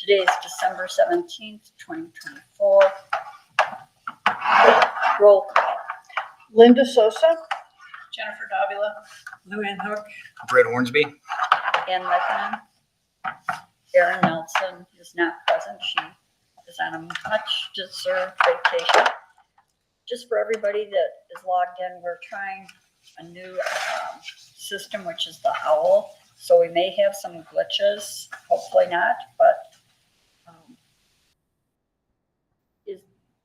Today is December 17th, 2024. Roll call. Linda Sosa, Jennifer Davila, Luanne Hook, Britt Hornsby. Ann Leppanen. Erin Nelson is not present. She is on a much deserved vacation. Just for everybody that is logged in, we're trying a new system, which is the OWL. So we may have some glitches, hopefully not, but is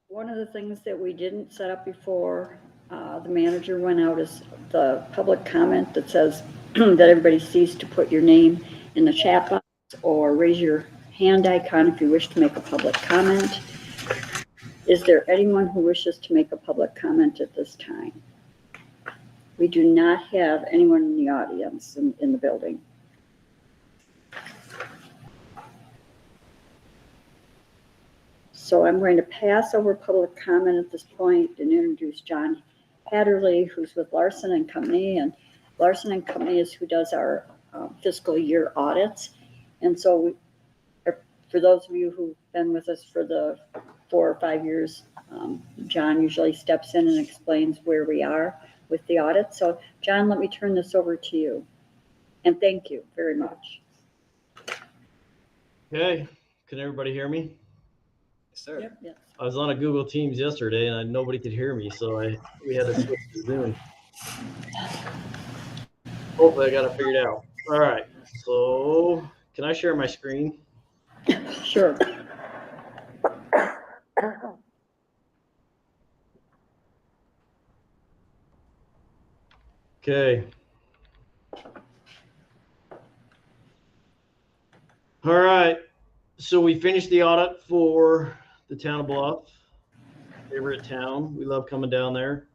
one of the things that we didn't set up before the manager went out is the public comment that says that everybody sees to put your name in the chat box or raise your hand icon if you wish to make a public comment. Is there anyone who wishes to make a public comment at this time? We do not have anyone in the audience in the building. So I'm going to pass over public comment at this point and introduce John Hatterley, who's with Larson and Company. And Larson and Company is who does our fiscal year audits. And so for those of you who've been with us for the 4 or 5 years, John usually steps in and explains where we are with the audit. So John, let me turn this over to you. And thank you very much. Okay, can everybody hear me? Yes, sir. Yep. Yes. I was on a Google Teams yesterday and nobody could hear me, so we had to switch to Zoom. Hopefully I got it figured out. All right, so can I share my screen? Sure. Okay. All right, so we finished the audit for the town of Bluff. Favorite town. We love coming down there.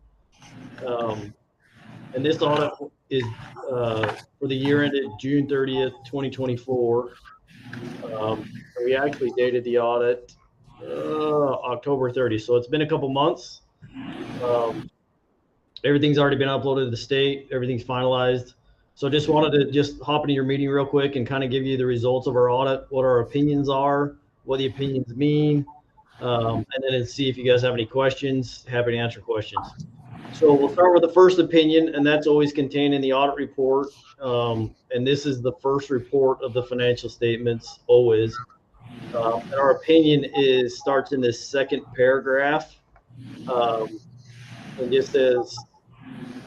And this audit is for the year ended June 30th, 2024. We actually dated the audit October 30th. So it's been a couple months. Everything's already been uploaded to the state. Everything's finalized. So just wanted to hop into your meeting real quick and kind of give you the results of our audit, what our opinions are, what the opinions mean, and then see if you guys have any questions. Happy to answer questions. So we'll start with the first opinion, and that's always contained in the audit report. And this is the first report of the financial statements, always. And our opinion starts in this second paragraph. And just says,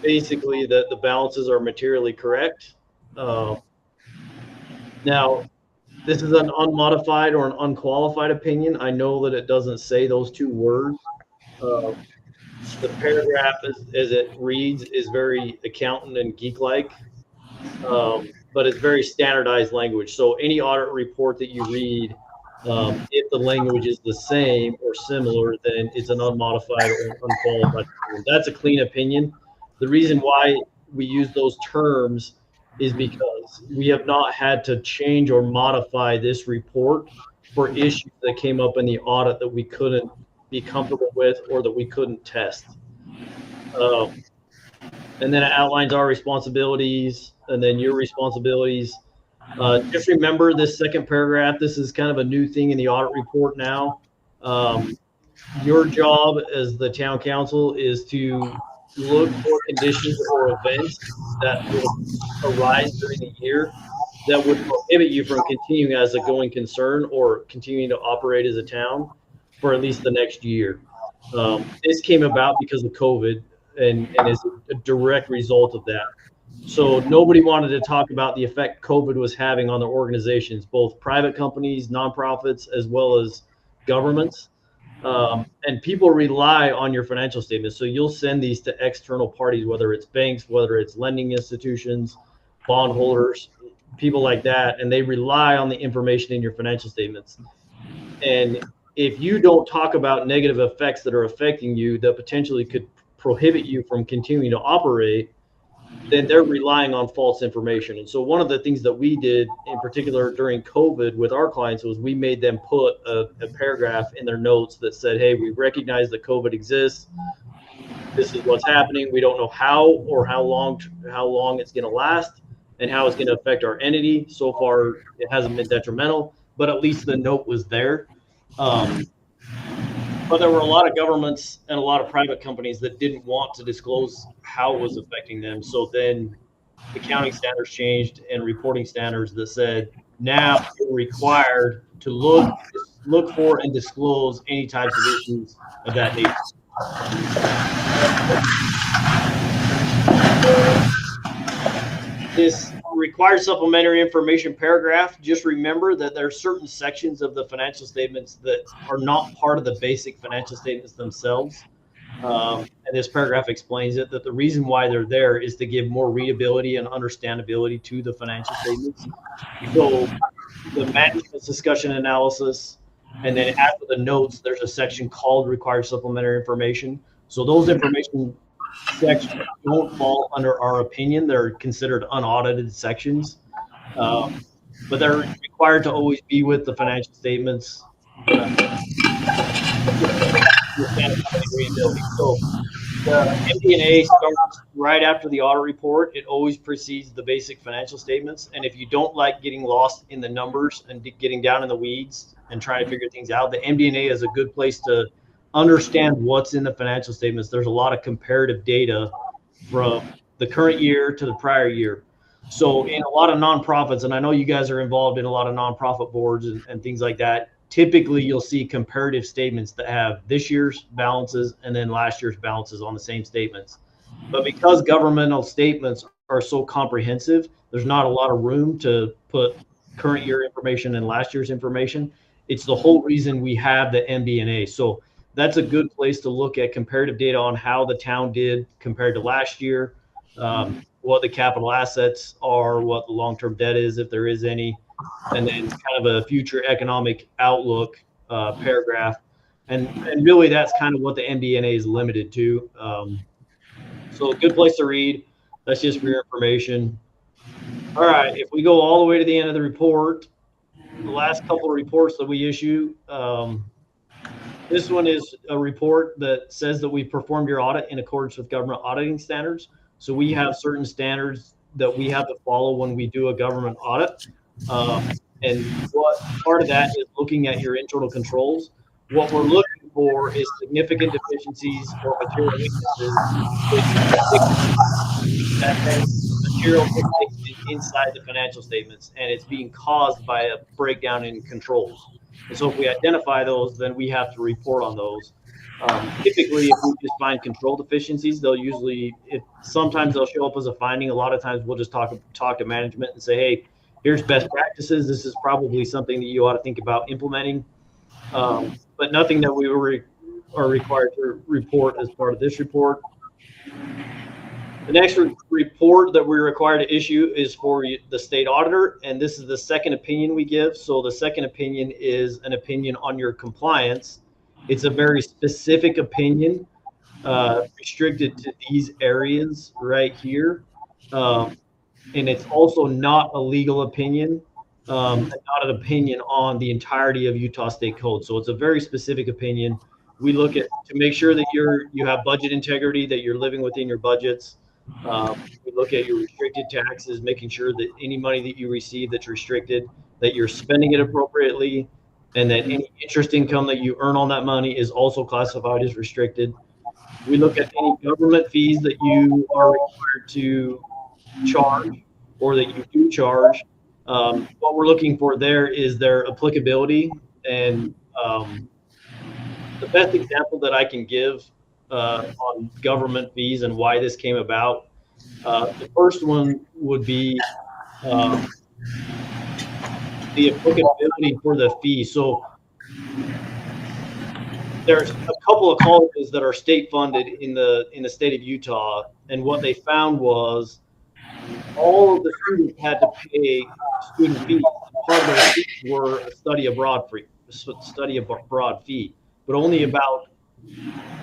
basically, that the balances are materially correct. Now, this is an unmodified or an unqualified opinion. I know that it doesn't say those two words. The paragraph, as it reads, is very accountant and geek-like, but it's very standardized language. So any audit report that you read, if the language is the same or similar, then it's an unmodified or unqualified opinion. That's a clean opinion. The reason why we use those terms is because we have not had to change or modify this report for issues that came up in the audit that we couldn't be comfortable with or that we couldn't test. And then it outlines our responsibilities and then your responsibilities. Just remember this second paragraph. This is kind of a new thing in the audit report now. Your job as the town council is to look for conditions or events that will arise during the year that would prohibit you from continuing as a going concern or continuing to operate as a town for at least the next year. This came about because of COVID and is a direct result of that. So nobody wanted to talk about the effect COVID was having on the organizations, both private companies, nonprofits, as well as governments. And people rely on your financial statements. So you'll send these to external parties, whether it's banks, whether it's lending institutions, bondholders, people like that, and they rely on the information in your financial statements. And if you don't talk about negative effects that are affecting you that potentially could prohibit you from continuing to operate, then they're relying on false information. And so one of the things that we did in particular during COVID with our clients was we made them put a paragraph in their notes that said, hey, we recognize that COVID exists. This is what's happening. We don't know how or how long it's going to last and how it's going to affect our entity. So far, it hasn't been detrimental, but at least the note was there. But there were a lot of governments and a lot of private companies that didn't want to disclose how it was affecting them. So then accounting standards changed and reporting standards that said now you're required to look for and disclose any types of issues of that nature. This required supplementary information paragraph, just remember that there are certain sections of the financial statements that are not part of the basic financial statements themselves. And this paragraph explains it, that the reason why they're there is to give more readability and understandability to the financial statements. So the management's discussion analysis, and then after the notes, there's a section called required supplementary information. So those information sections don't fall under our opinion. They're considered unaudited sections, but they're required to always be with the financial statements. So the MD&A starts right after the audit report. It always precedes the basic financial statements. And if you don't like getting lost in the numbers and getting down in the weeds and trying to figure things out, the MD&A is a good place to understand what's in the financial statements. There's a lot of comparative data from the current year to the prior year. So in a lot of nonprofits, and I know you guys are involved in a lot of nonprofit boards and things like that, typically you'll see comparative statements that have this year's balances and then last year's balances on the same statements. But because governmental statements are so comprehensive, there's not a lot of room to put current year information and last year's information. It's the whole reason we have the MD&A. So that's a good place to look at comparative data on how the town did compared to last year, what the capital assets are, what the long-term debt is, if there is any, and then kind of a future economic outlook paragraph. And really that's kind of what the MD&A is limited to. So a good place to read. That's just for your information. All right, if we go all the way to the end of the report, the last couple of reports that we issue, this one is a report that says that we performed your audit in accordance with government auditing standards. So we have certain standards that we have to follow when we do a government audit. And what part of that is looking at your internal controls. What we're looking for is significant deficiencies or material weaknesses material inside the financial statements, and it's being caused by a breakdown in controls. And so if we identify those, then we have to report on those. Typically, if we just find control deficiencies, they'll usually, sometimes they'll show up as a finding. A lot of times we'll just talk to management and say, hey, here's best practices. This is probably something that you ought to think about implementing, but nothing that we are required to report as part of this report. The next report that we're required to issue is for the state auditor, and this is the second opinion we give. So the second opinion is an opinion on your compliance. It's a very specific opinion, restricted to these areas right here. And it's also not a legal opinion, and not an opinion on the entirety of Utah State Code. So it's a very specific opinion. We look at to make sure that you have budget integrity, that you're living within your budgets. We look at your restricted taxes, making sure that any money that you receive that's restricted, that you're spending it appropriately, and that any interest income that you earn on that money is also classified as restricted. We look at any government fees that you are required to charge or that you do charge. What we're looking for there is their applicability. And the best example that I can give on government fees and why this came about, the first one would be the applicability for the fee. So there's a couple of colleges that are state funded in the state of Utah, and what they found was all of the students had to pay student fees. Part of their fees were a study abroad fee, but only about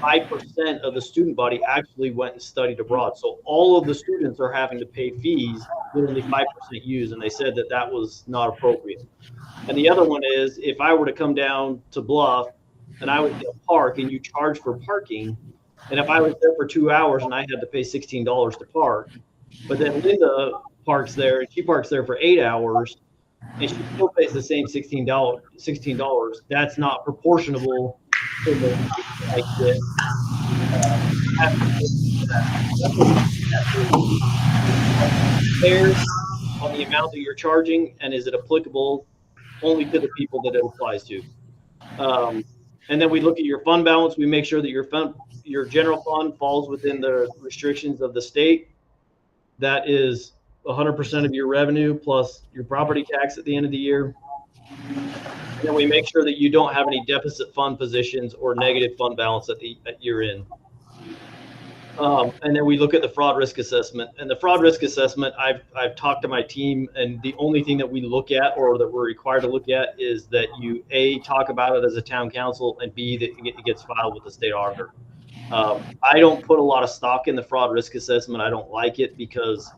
5% of the student body actually went and studied abroad. So all of the students are having to pay fees that only 5% use, and they said that that was not appropriate. And the other one is, if I were to come down to Bluff and I would park and you charge for parking, and if I was there for 2 hours and I had to pay $16 to park, but then Linda parks there and she parks there for 8 hours, and she still pays the same $16. That's not proportionable to the like this. Fair on the amount that you're charging, and is it applicable only to the people that it applies to? And then we look at your fund balance. We make sure that your general fund falls within the restrictions of the state. That is 100% of your revenue plus your property tax at the end of the year. And then we make sure that you don't have any deficit fund positions or negative fund balance at year end. And then we look at the fraud risk assessment. And the fraud risk assessment, I've talked to my team, and the only thing that we look at, or that we're required to look at, is that you A, talk about it as a town council, and B, that it gets filed with the state auditor. I don't put a lot of stock in the fraud risk assessment. I don't like it because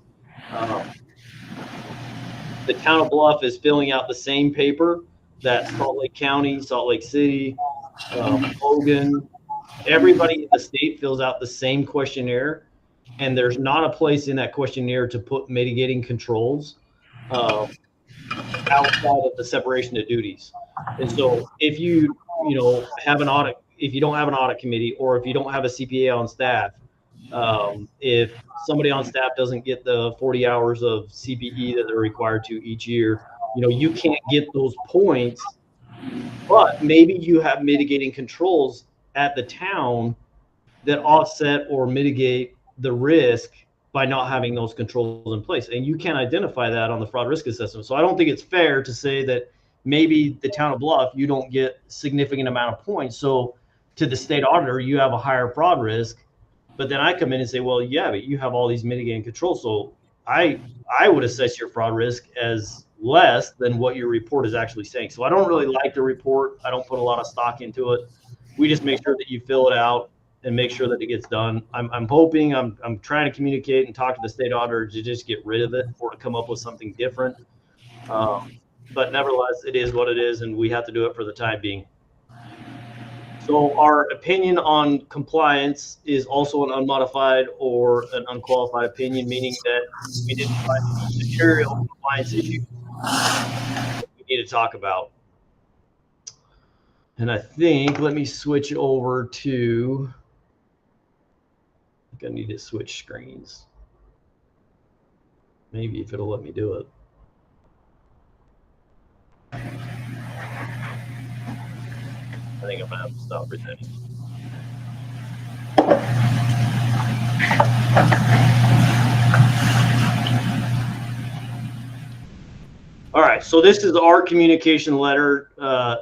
the town of Bluff is filling out the same paper that Salt Lake County, Salt Lake City, Logan, everybody in the state fills out the same questionnaire, and there's not a place in that questionnaire to put mitigating controls outside of the separation of duties. And so if you have an audit, if you don't have an audit committee, or if you don't have a CPA on staff, if somebody on staff doesn't get the 40 hours of CPE that they're required to each year, you can't get those points. But maybe you have mitigating controls at the town that offset or mitigate the risk by not having those controls in place. And you can't identify that on the fraud risk assessment. So I don't think it's fair to say that maybe the town of Bluff, you don't get significant amount of points. So to the state auditor, you have a higher fraud risk. But then I come in and say, well, yeah, but you have all these mitigating controls. So I would assess your fraud risk as less than what your report is actually saying. So I don't really like the report. I don't put a lot of stock into it. We just make sure that you fill it out and make sure that it gets done. I'm hoping, I'm trying to communicate and talk to the state auditor to just get rid of it or to come up with something different. But nevertheless, it is what it is, and we have to do it for the time being. So our opinion on compliance is also an unmodified or an unqualified opinion, meaning that we didn't find any material compliance issues we need to talk about. And I think, let me switch over to, I think I need to switch screens. Maybe if it'll let me do it. I think I'm gonna have to stop presenting. All right, so this is our communication letter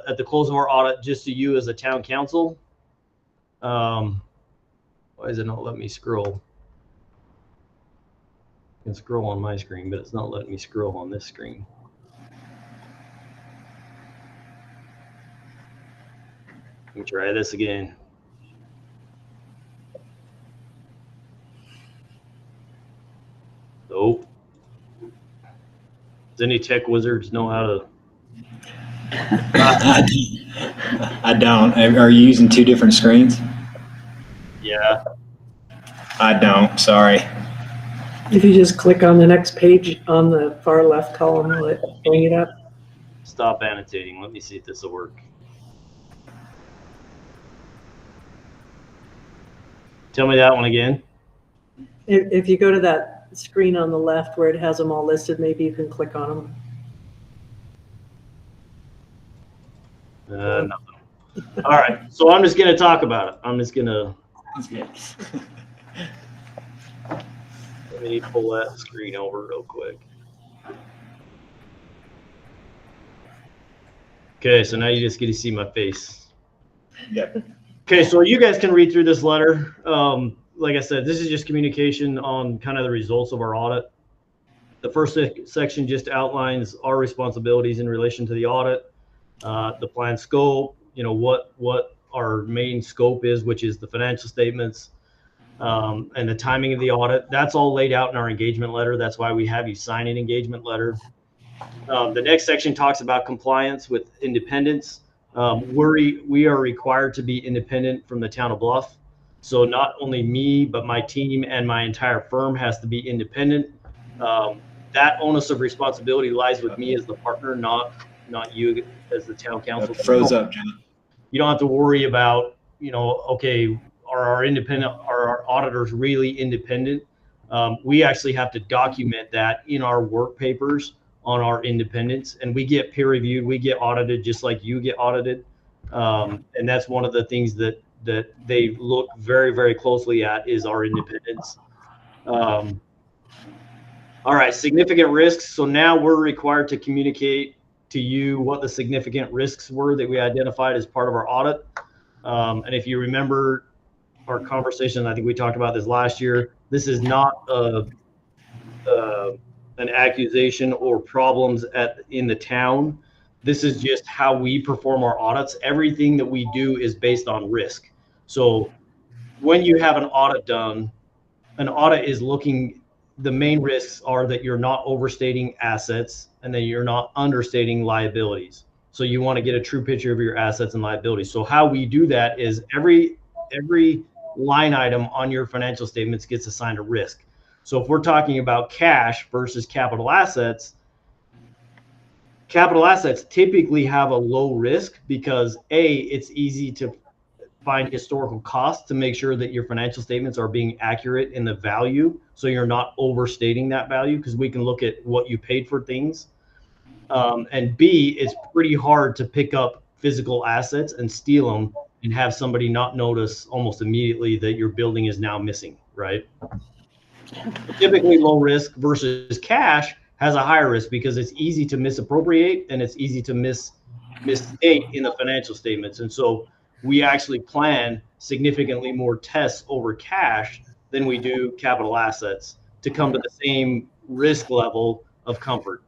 at the close of our audit, just to you as a town council. Why is it not letting me scroll? I can scroll on my screen, but it's not letting me scroll on this screen. Let me try this again. Nope. Does any tech wizards know how to? I don't. Are you using two different screens? Yeah. I don't. Sorry. If you just click on the next page on the far left column, will it bring it up? Stop annotating. Let me see if this will work. Tell me that one again. If you go to that screen on the left where it has them all listed, maybe you can click on them. Nothing. All right. So I'm just going to talk about it. I'm just going to. Let me pull that screen over real quick. Okay, so now you just get to see my face. Yep. Okay, so you guys can read through this letter. Like I said, this is just communication on kind of the results of our audit. The first section just outlines our responsibilities in relation to the audit, the plan scope, what our main scope is, which is the financial statements, and the timing of the audit. That's all laid out in our engagement letter. That's why we have you sign an engagement letter. The next section talks about compliance with independence. We are required to be independent from the town of Bluff. So not only me, but my team and my entire firm has to be independent. that onus of responsibility lies with me as the partner, not you as the town council. Froze up, John. You don't have to worry about, okay, are our auditors really independent? We actually have to document that in our work papers on our independence, and we get peer reviewed, we get audited just like you get audited. And that's one of the things that they look very, very closely at is our independence. All right, significant risks. So now we're required to communicate to you what the significant risks were that we identified as part of our audit. And if you remember our conversation, I think we talked about this last year. This is not an accusation or problems in the town. This is just how we perform our audits. Everything that we do is based on risk. So when you have an audit done, an audit is looking, the main risks are that you're not overstating assets and that you're not understating liabilities. So you want to get a true picture of your assets and liabilities. So how we do that is every line item on your financial statements gets assigned a risk. So if we're talking about cash versus capital assets typically have a low risk because it's easy to find historical costs to make sure that your financial statements are being accurate in the value. So you're not overstating that value because we can look at what you paid for things. And B, it's pretty hard to pick up physical assets and steal them and have somebody not notice almost immediately that your building is now missing, right? Typically low risk versus cash has a higher risk because it's easy to misappropriate and it's easy to misstate in the financial statements. And so we actually plan significantly more tests over cash than we do capital assets to come to the same risk level of comfort.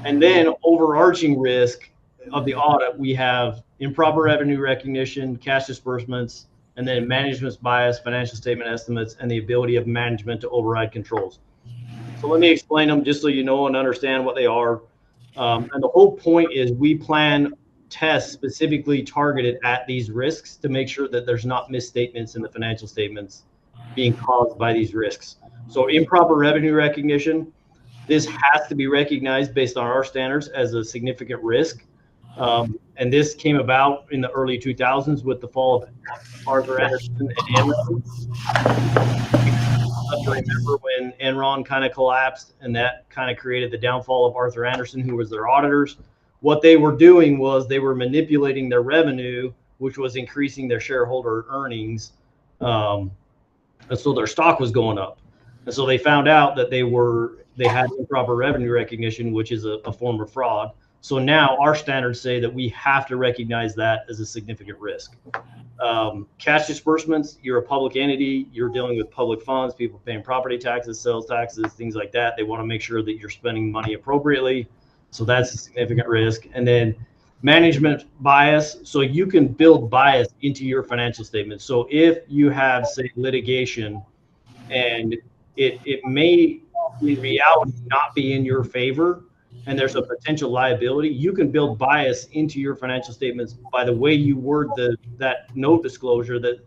And then overarching risk of the audit, we have improper revenue recognition, cash disbursements, and then management's bias, financial statement estimates, and the ability of management to override controls. So let me explain them just so you know and understand what they are. And the whole point is we plan tests specifically targeted at these risks to make sure that there's not misstatements in the financial statements being caused by these risks. So improper revenue recognition, this has to be recognized based on our standards as a significant risk. And this came about in the early 2000s with the fall of Arthur Anderson and Ann Leppanen. To remember when Enron kind of collapsed and that kind of created the downfall of Arthur Anderson, who was their auditors. What they were doing was they were manipulating their revenue, which was increasing their shareholder earnings. And so their stock was going up. And so they found out that they had improper revenue recognition, which is a form of fraud. So now our standards say that we have to recognize that as a significant risk. Cash disbursements, you're a public entity, you're dealing with public funds, people paying property taxes, sales taxes, things like that. They want to make sure that you're spending money appropriately. So that's a significant risk. And then management bias. So you can build bias into your financial statements. So if you have, say, litigation and it may in reality not be in your favor and there's a potential liability, you can build bias into your financial statements by the way you word that note disclosure that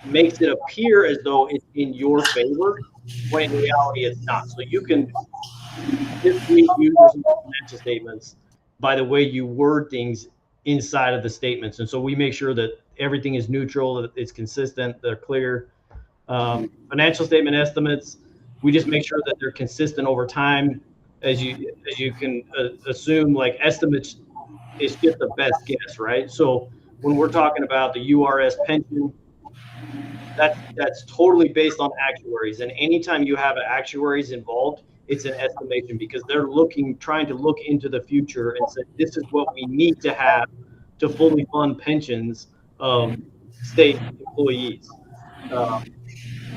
makes it appear as though it's in your favor when in reality it's not. So you can mislead users in financial statements by the way you word things inside of the statements. And so we make sure that everything is neutral, that it's consistent, they're clear. Financial statement estimates, we just make sure that they're consistent over time. As you can assume, like estimates is just the best guess, right? So when we're talking about the URS pension, that's totally based on actuaries. And anytime you have actuaries involved, it's an estimation because they're trying to look into the future and say, this is what we need to have to fully fund pensions of state employees.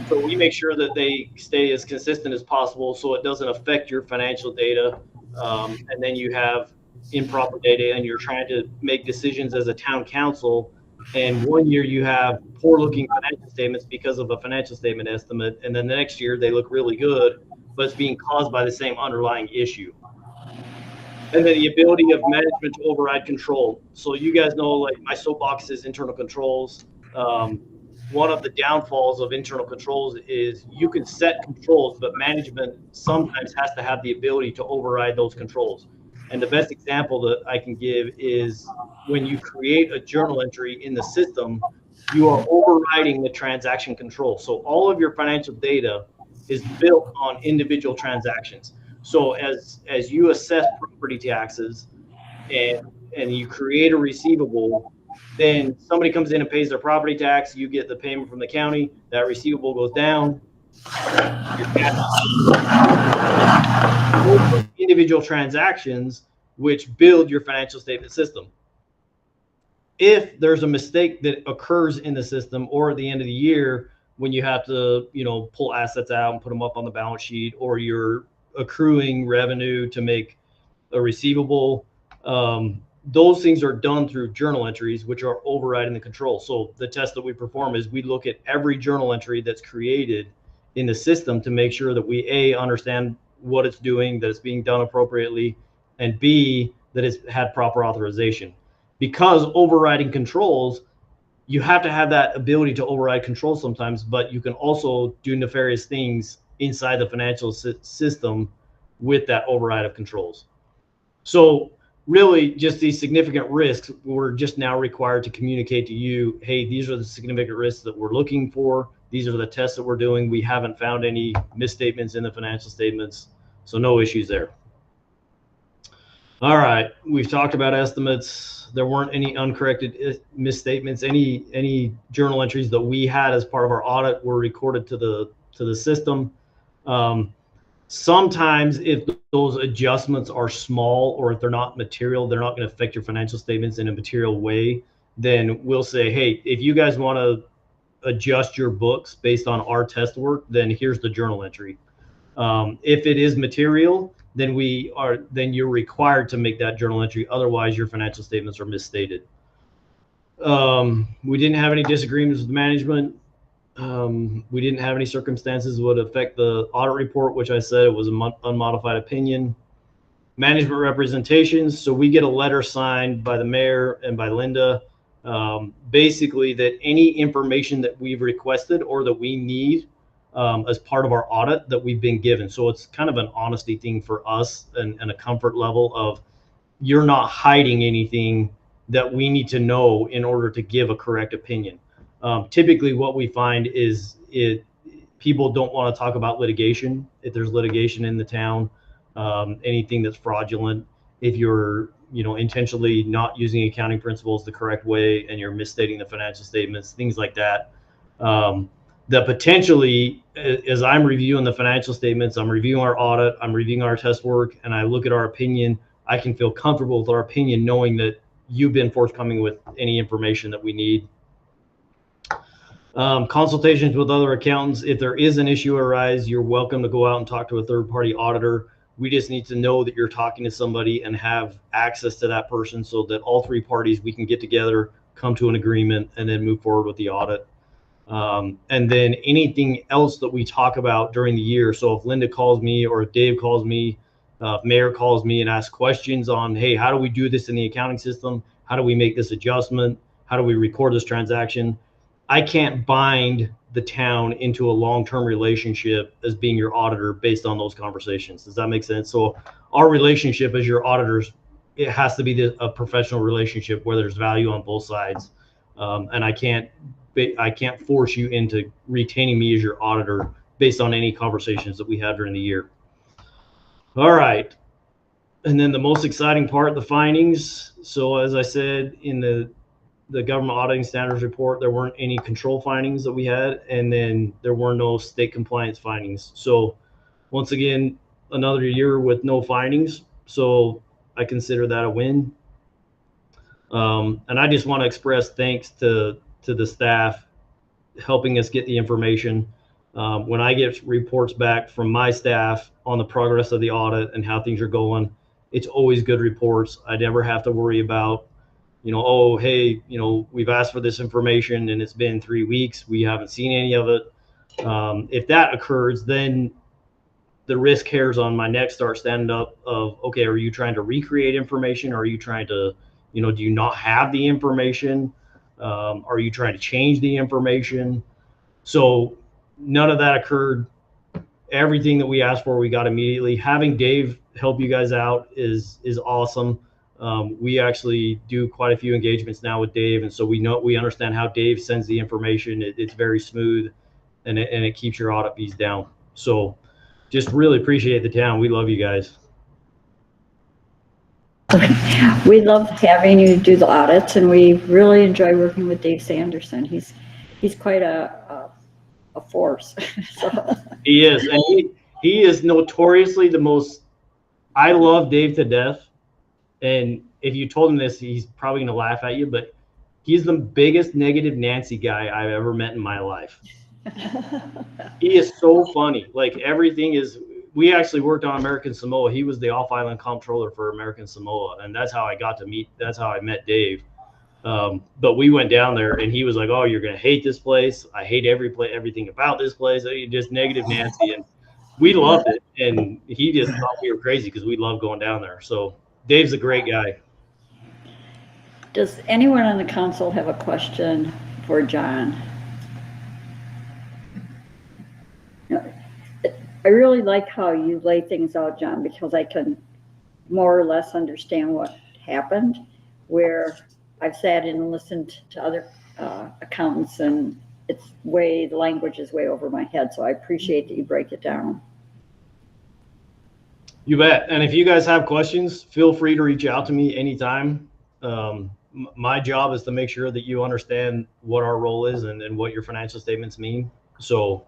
So we make sure that they stay as consistent as possible so it doesn't affect your financial data. And then you have improper data and you're trying to make decisions as a town council. And one year you have poor looking financial statements because of a financial statement estimate. And then the next year they look really good, but it's being caused by the same underlying issue. And then the ability of management to override control. So you guys know, like my soapbox is internal controls. one of the downfalls of internal controls is you can set controls, but management sometimes has to have the ability to override those controls. And the best example that I can give is when you create a journal entry in the system, you are overriding the transaction control. So all of your financial data is built on individual transactions. So as you assess property taxes and you create a receivable, then somebody comes in and pays their property tax, you get the payment from the county, that receivable goes down, your cash individual transactions which build your financial statement system. If there's a mistake that occurs in the system or at the end of the year when you have to, pull assets out and put them up on the balance sheet, or you're accruing revenue to make a receivable, those things are done through journal entries, which are overriding the control. So the test that we perform is we look at every journal entry that's created in the system to make sure that we understand what it's doing, that it's being done appropriately, and B, that it's had proper authorization. Because overriding controls, you have to have that ability to override controls sometimes, but you can also do nefarious things inside the financial system with that override of controls. So really just these significant risks, we're just now required to communicate to you, hey, these are the significant risks that we're looking for. These are the tests that we're doing. We haven't found any misstatements in the financial statements, so no issues there. All right, we've talked about estimates. There weren't any uncorrected misstatements. Any journal entries that we had as part of our audit were recorded to the system. Sometimes if those adjustments are small or if they're not material, they're not going to affect your financial statements in a material way, then we'll say, hey, if you guys want to adjust your books based on our test work, then here's the journal entry. If it is material, then you're required to make that journal entry. Otherwise, your financial statements are misstated. We didn't have any disagreements with management. We didn't have any circumstances that would affect the audit report, which I said it was an unmodified opinion. Management representations. So we get a letter signed by the mayor and by Linda, basically that any information that we've requested or that we need as part of our audit that we've been given. So it's kind of an honesty thing for us and a comfort level of you're not hiding anything that we need to know in order to give a correct opinion. Typically what we find is people don't want to talk about litigation. If there's litigation in the town, anything that's fraudulent, if you're intentionally not using accounting principles the correct way and you're misstating the financial statements, things like that, that potentially, as I'm reviewing the financial statements, I'm reviewing our audit, I'm reviewing our test work, and I look at our opinion, I can feel comfortable with our opinion knowing that you've been forthcoming with any information that we need. Consultations with other accountants. If there is an issue arise, you're welcome to go out and talk to a third-party auditor. We just need to know that you're talking to somebody and have access to that person so that all three parties, we can get together, come to an agreement, and then move forward with the audit. And then anything else that we talk about during the year. So if Linda calls me or if Dave calls me, if Mayor calls me and asks questions on, hey, how do we do this in the accounting system? How do we make this adjustment? How do we record this transaction? I can't bind the town into a long-term relationship as being your auditor based on those conversations. Does that make sense? So our relationship as your auditors, it has to be a professional relationship where there's value on both sides. And I can't force you into retaining me as your auditor based on any conversations that we have during the year. All right. And then the most exciting part, the findings. So as I said, in the government auditing standards report, there weren't any control findings that we had, and then there were no state compliance findings. So once again, another year with no findings. So I consider that a win. And I just want to express thanks to the staff helping us get the information. When I get reports back from my staff on the progress of the audit and how things are going, it's always good reports. I never have to worry about, oh, hey, we've asked for this information and it's been 3 weeks. We haven't seen any of it. If that occurs, then the risk hairs on my neck start standing up of, okay, are you trying to recreate information? Or are you trying to, do you not have the information? Are you trying to change the information? So none of that occurred. Everything that we asked for, we got immediately. Having Dave help you guys out is awesome. We actually do quite a few engagements now with Dave, and so we understand how Dave sends the information. It's very smooth, and it keeps your audit fees down. So just really appreciate the town. We love you guys. We love having you do the audits, and we really enjoy working with Dave Sanderson. He's quite a force. So. He is, and he is notoriously the most. I love Dave to death, and if you told him this, he's probably gonna laugh at you, but he's the biggest negative Nancy guy I've ever met in my life. He is so funny. Like everything is. We actually worked on American Samoa. He was the off-island comptroller for American Samoa, and that's how I got to meet. That's how I met Dave. But we went down there, and he was like, "Oh, you're gonna hate this place. I hate everything about this place. Just negative Nancy." And we loved it, and he just thought we were crazy because we love going down there. So Dave's a great guy. Does anyone on the council have a question for John? I really like how you lay things out, John, because I can more or less understand what happened, where I've sat in and listened to other accountants, and the language is way over my head. So I appreciate that you break it down. You bet. And if you guys have questions, feel free to reach out to me anytime. My job is to make sure that you understand what our role is and what your financial statements mean. So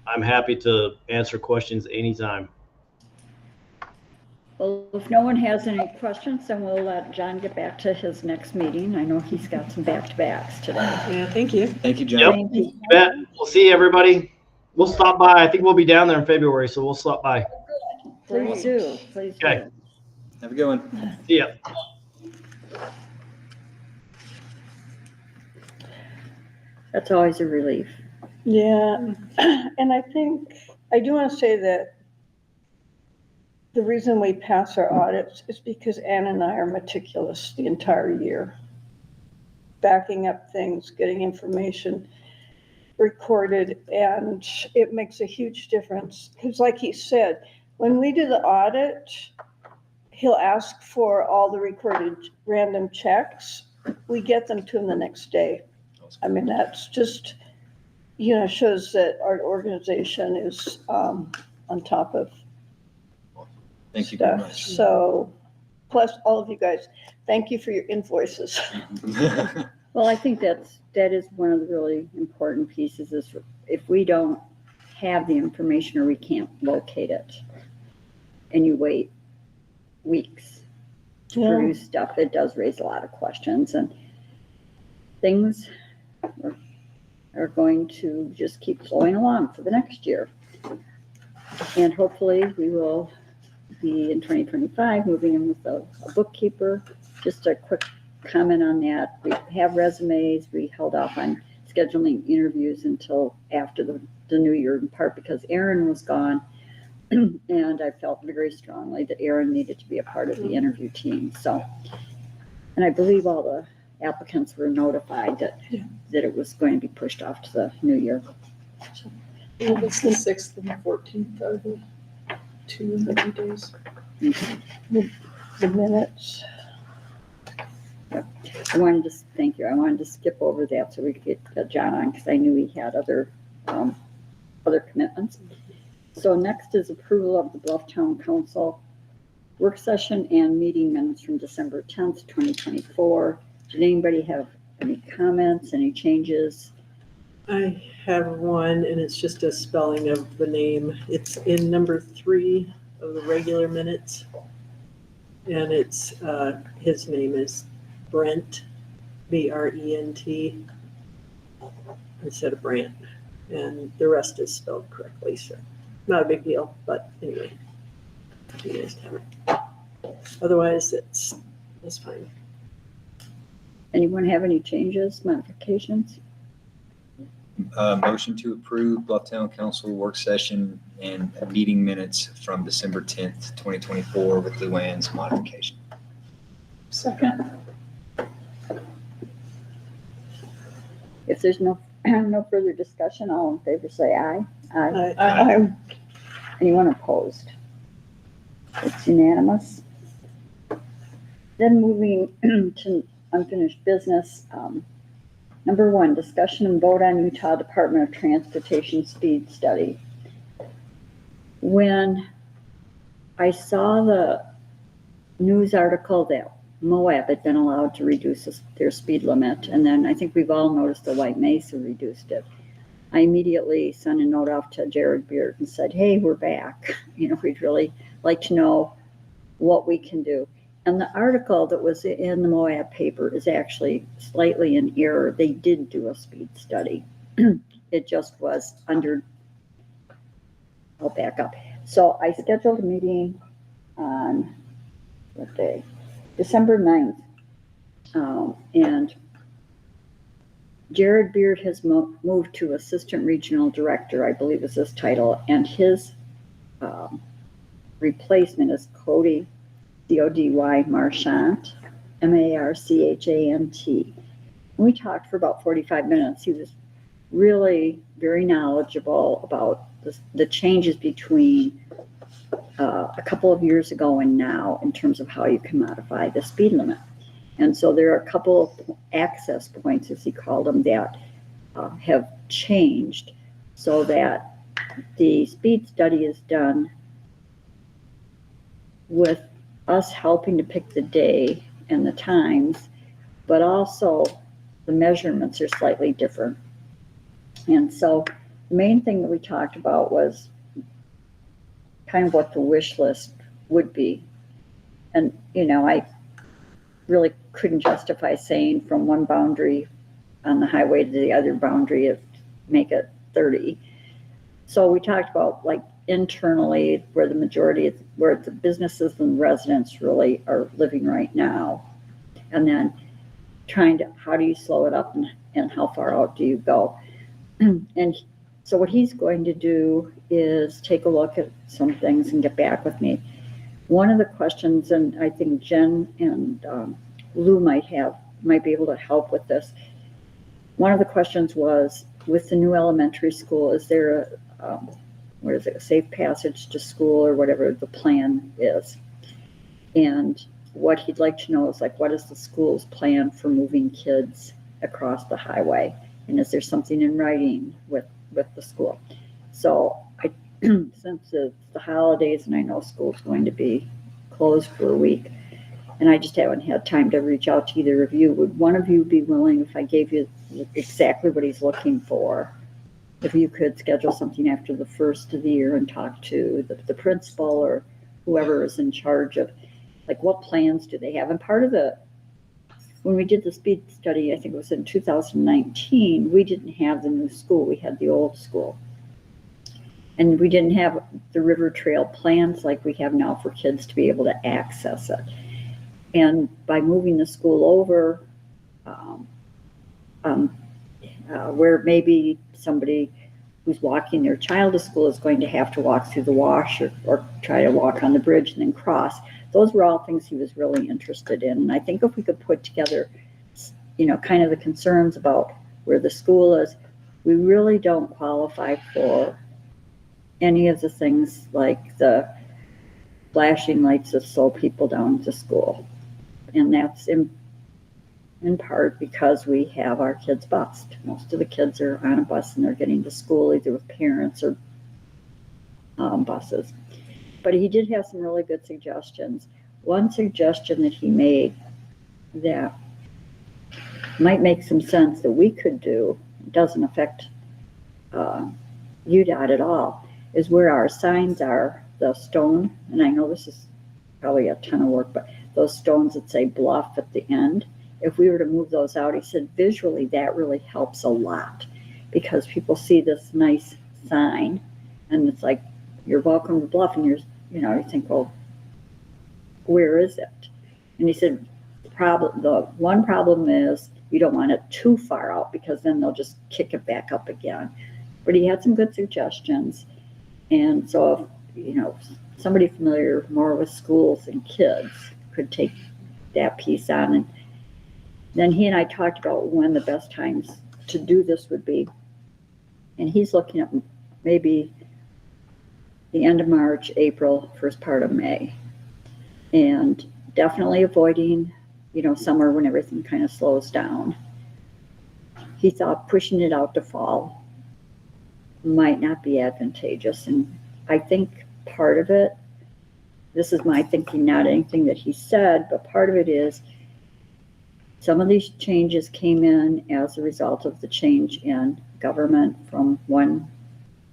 I'm happy to answer questions anytime. Well, if no one has any questions, then we'll let John get back to his next meeting. I know he's got some back-to-backs today. Yeah, thank you. Thank you, John. Yep. Thank you. You bet. We'll see everybody. We'll stop by. I think we'll be down there in February, so we'll stop by. Please do. Please do. Okay. Have a good one. See ya. That's always a relief. Yeah, and I think, I do want to say that the reason we pass our audits is because Ann and I are meticulous the entire year. Backing up things, getting information recorded, and it makes a huge difference. Because like he said, when we do the audit, he'll ask for all the recorded random checks. We get them to him the next day. I mean, that's just, shows that our organization is on top of Thank you very stuff. much. So, plus all of you guys, thank you for your invoices. Well, I think that is one of the really important pieces is if we don't have the information or we can't locate it and you wait weeks to Yeah. produce stuff, it does raise a lot of questions, and things are going to just keep flowing along for the next year. And hopefully we will be in 2025 moving in with a bookkeeper. Just a quick comment on that. We have resumes. We held off on scheduling interviews until after the new year, in part because Erin was gone. And I felt very strongly that Erin needed to be a part of the interview team. So, and I believe all the applicants were notified that it was going to be pushed off to the new year. It's the 6th and the 14th are the 2 interview days. The minutes. I wanted to thank you. I wanted to skip over that so we could get John on because I knew he had other commitments. So next is approval of the Bluff Town Council work session and meeting minutes from December 10th, 2024. Did anybody have any comments, any changes? I have one, and it's just a spelling of the name. It's in number 3 of the regular minutes. And it's, his name is Brent, Brent, instead of Brant. And the rest is spelled correctly, so not a big deal, but anyway. You guys have it. Otherwise, it's fine. Anyone have any changes, modifications? Motion to approve Blufftown Council work session and meeting minutes from December 10th, 2024 with Luanne's modification. Second. if there's no further discussion, all in favor say aye. Aye. I'm Anyone opposed? It's unanimous. Then moving to unfinished business. Number 1, discussion and vote on Utah Department of Transportation speed study. When I saw the news article that Moab had been allowed to reduce their speed limit, and then I think we've all noticed that White Mesa reduced it, I immediately sent a note off to Jared Beard and said, hey, we're back. We'd really like to know what we can do. And the article that was in the Moab paper is actually slightly in error. They did do a speed study. It just was under, I'll back up. So I scheduled a meeting on, what day? December 9th. And Jared Beard has moved to Assistant Regional Director, I believe is his title, and his replacement is Cody, C-O-D-Y, Marchant, M-A-R-C-H-A-N-T. We talked for about 45 minutes. He was really very knowledgeable about the changes between a couple of years ago and now in terms of how you can modify the speed limit. And so there are a couple of access points, as he called them, that have changed so that the speed study is done with us helping to pick the day and the times, but also the measurements are slightly different. And so the main thing that we talked about was kind of what the wish list would be. And, I really couldn't justify saying from one boundary on the highway to the other boundary of make it 30. So we talked about like internally where the majority is, where the businesses and residents really are living right now. And then how do you slow it up and how far out do you go? And so what he's going to do is take a look at some things and get back with me. One of the questions, and I think Jen and Lou might be able to help with this. One of the questions was, with the new elementary school, is there a safe passage to school or whatever the plan is? And what he'd like to know is what is the school's plan for moving kids across the highway? And is there something in writing with the school? So since it's the holidays and I know school's going to be closed for a week, and I just haven't had time to reach out to either of you, would one of you be willing, if I gave you exactly what he's looking for, if you could schedule something after the first of the year and talk to the principal or whoever is in charge of, what plans do they have? And part of when we did the speed study, I think it was in 2019, we didn't have the new school, we had the old school. And we didn't have the river trail plans like we have now for kids to be able to access it. And by moving the school over, where maybe somebody who's walking their child to school is going to have to walk through the wash or try to walk on the bridge and then cross. Those were all things he was really interested in. And I think if we could put together, kind of the concerns about where the school is, we really don't qualify for any of the things like the flashing lights that slow people down to school. And that's in part because we have our kids bused. Most of the kids are on a bus and they're getting to school either with parents or buses. But he did have some really good suggestions. One suggestion that he made that might make some sense that we could do, doesn't affect UDOT at all, is where our signs are, the stone, and I know this is probably a ton of work, but those stones that say Bluff at the end, if we were to move those out, he said visually that really helps a lot because people see this nice sign and it's like, you're welcome to Bluff, and you think, well, where is it? And he said, the one problem is you don't want it too far out because then they'll just kick it back up again. But he had some good suggestions. And so, if, somebody familiar more with schools and kids could take that piece on. And then he and I talked about when the best times to do this would be, and he's looking at maybe the end of March, April, first part of May. And definitely avoiding, summer when everything kind of slows down. He thought pushing it out to fall might not be advantageous. And I think part of it, this is my thinking, not anything that he said, but part of it is some of these changes came in as a result of the change in government from one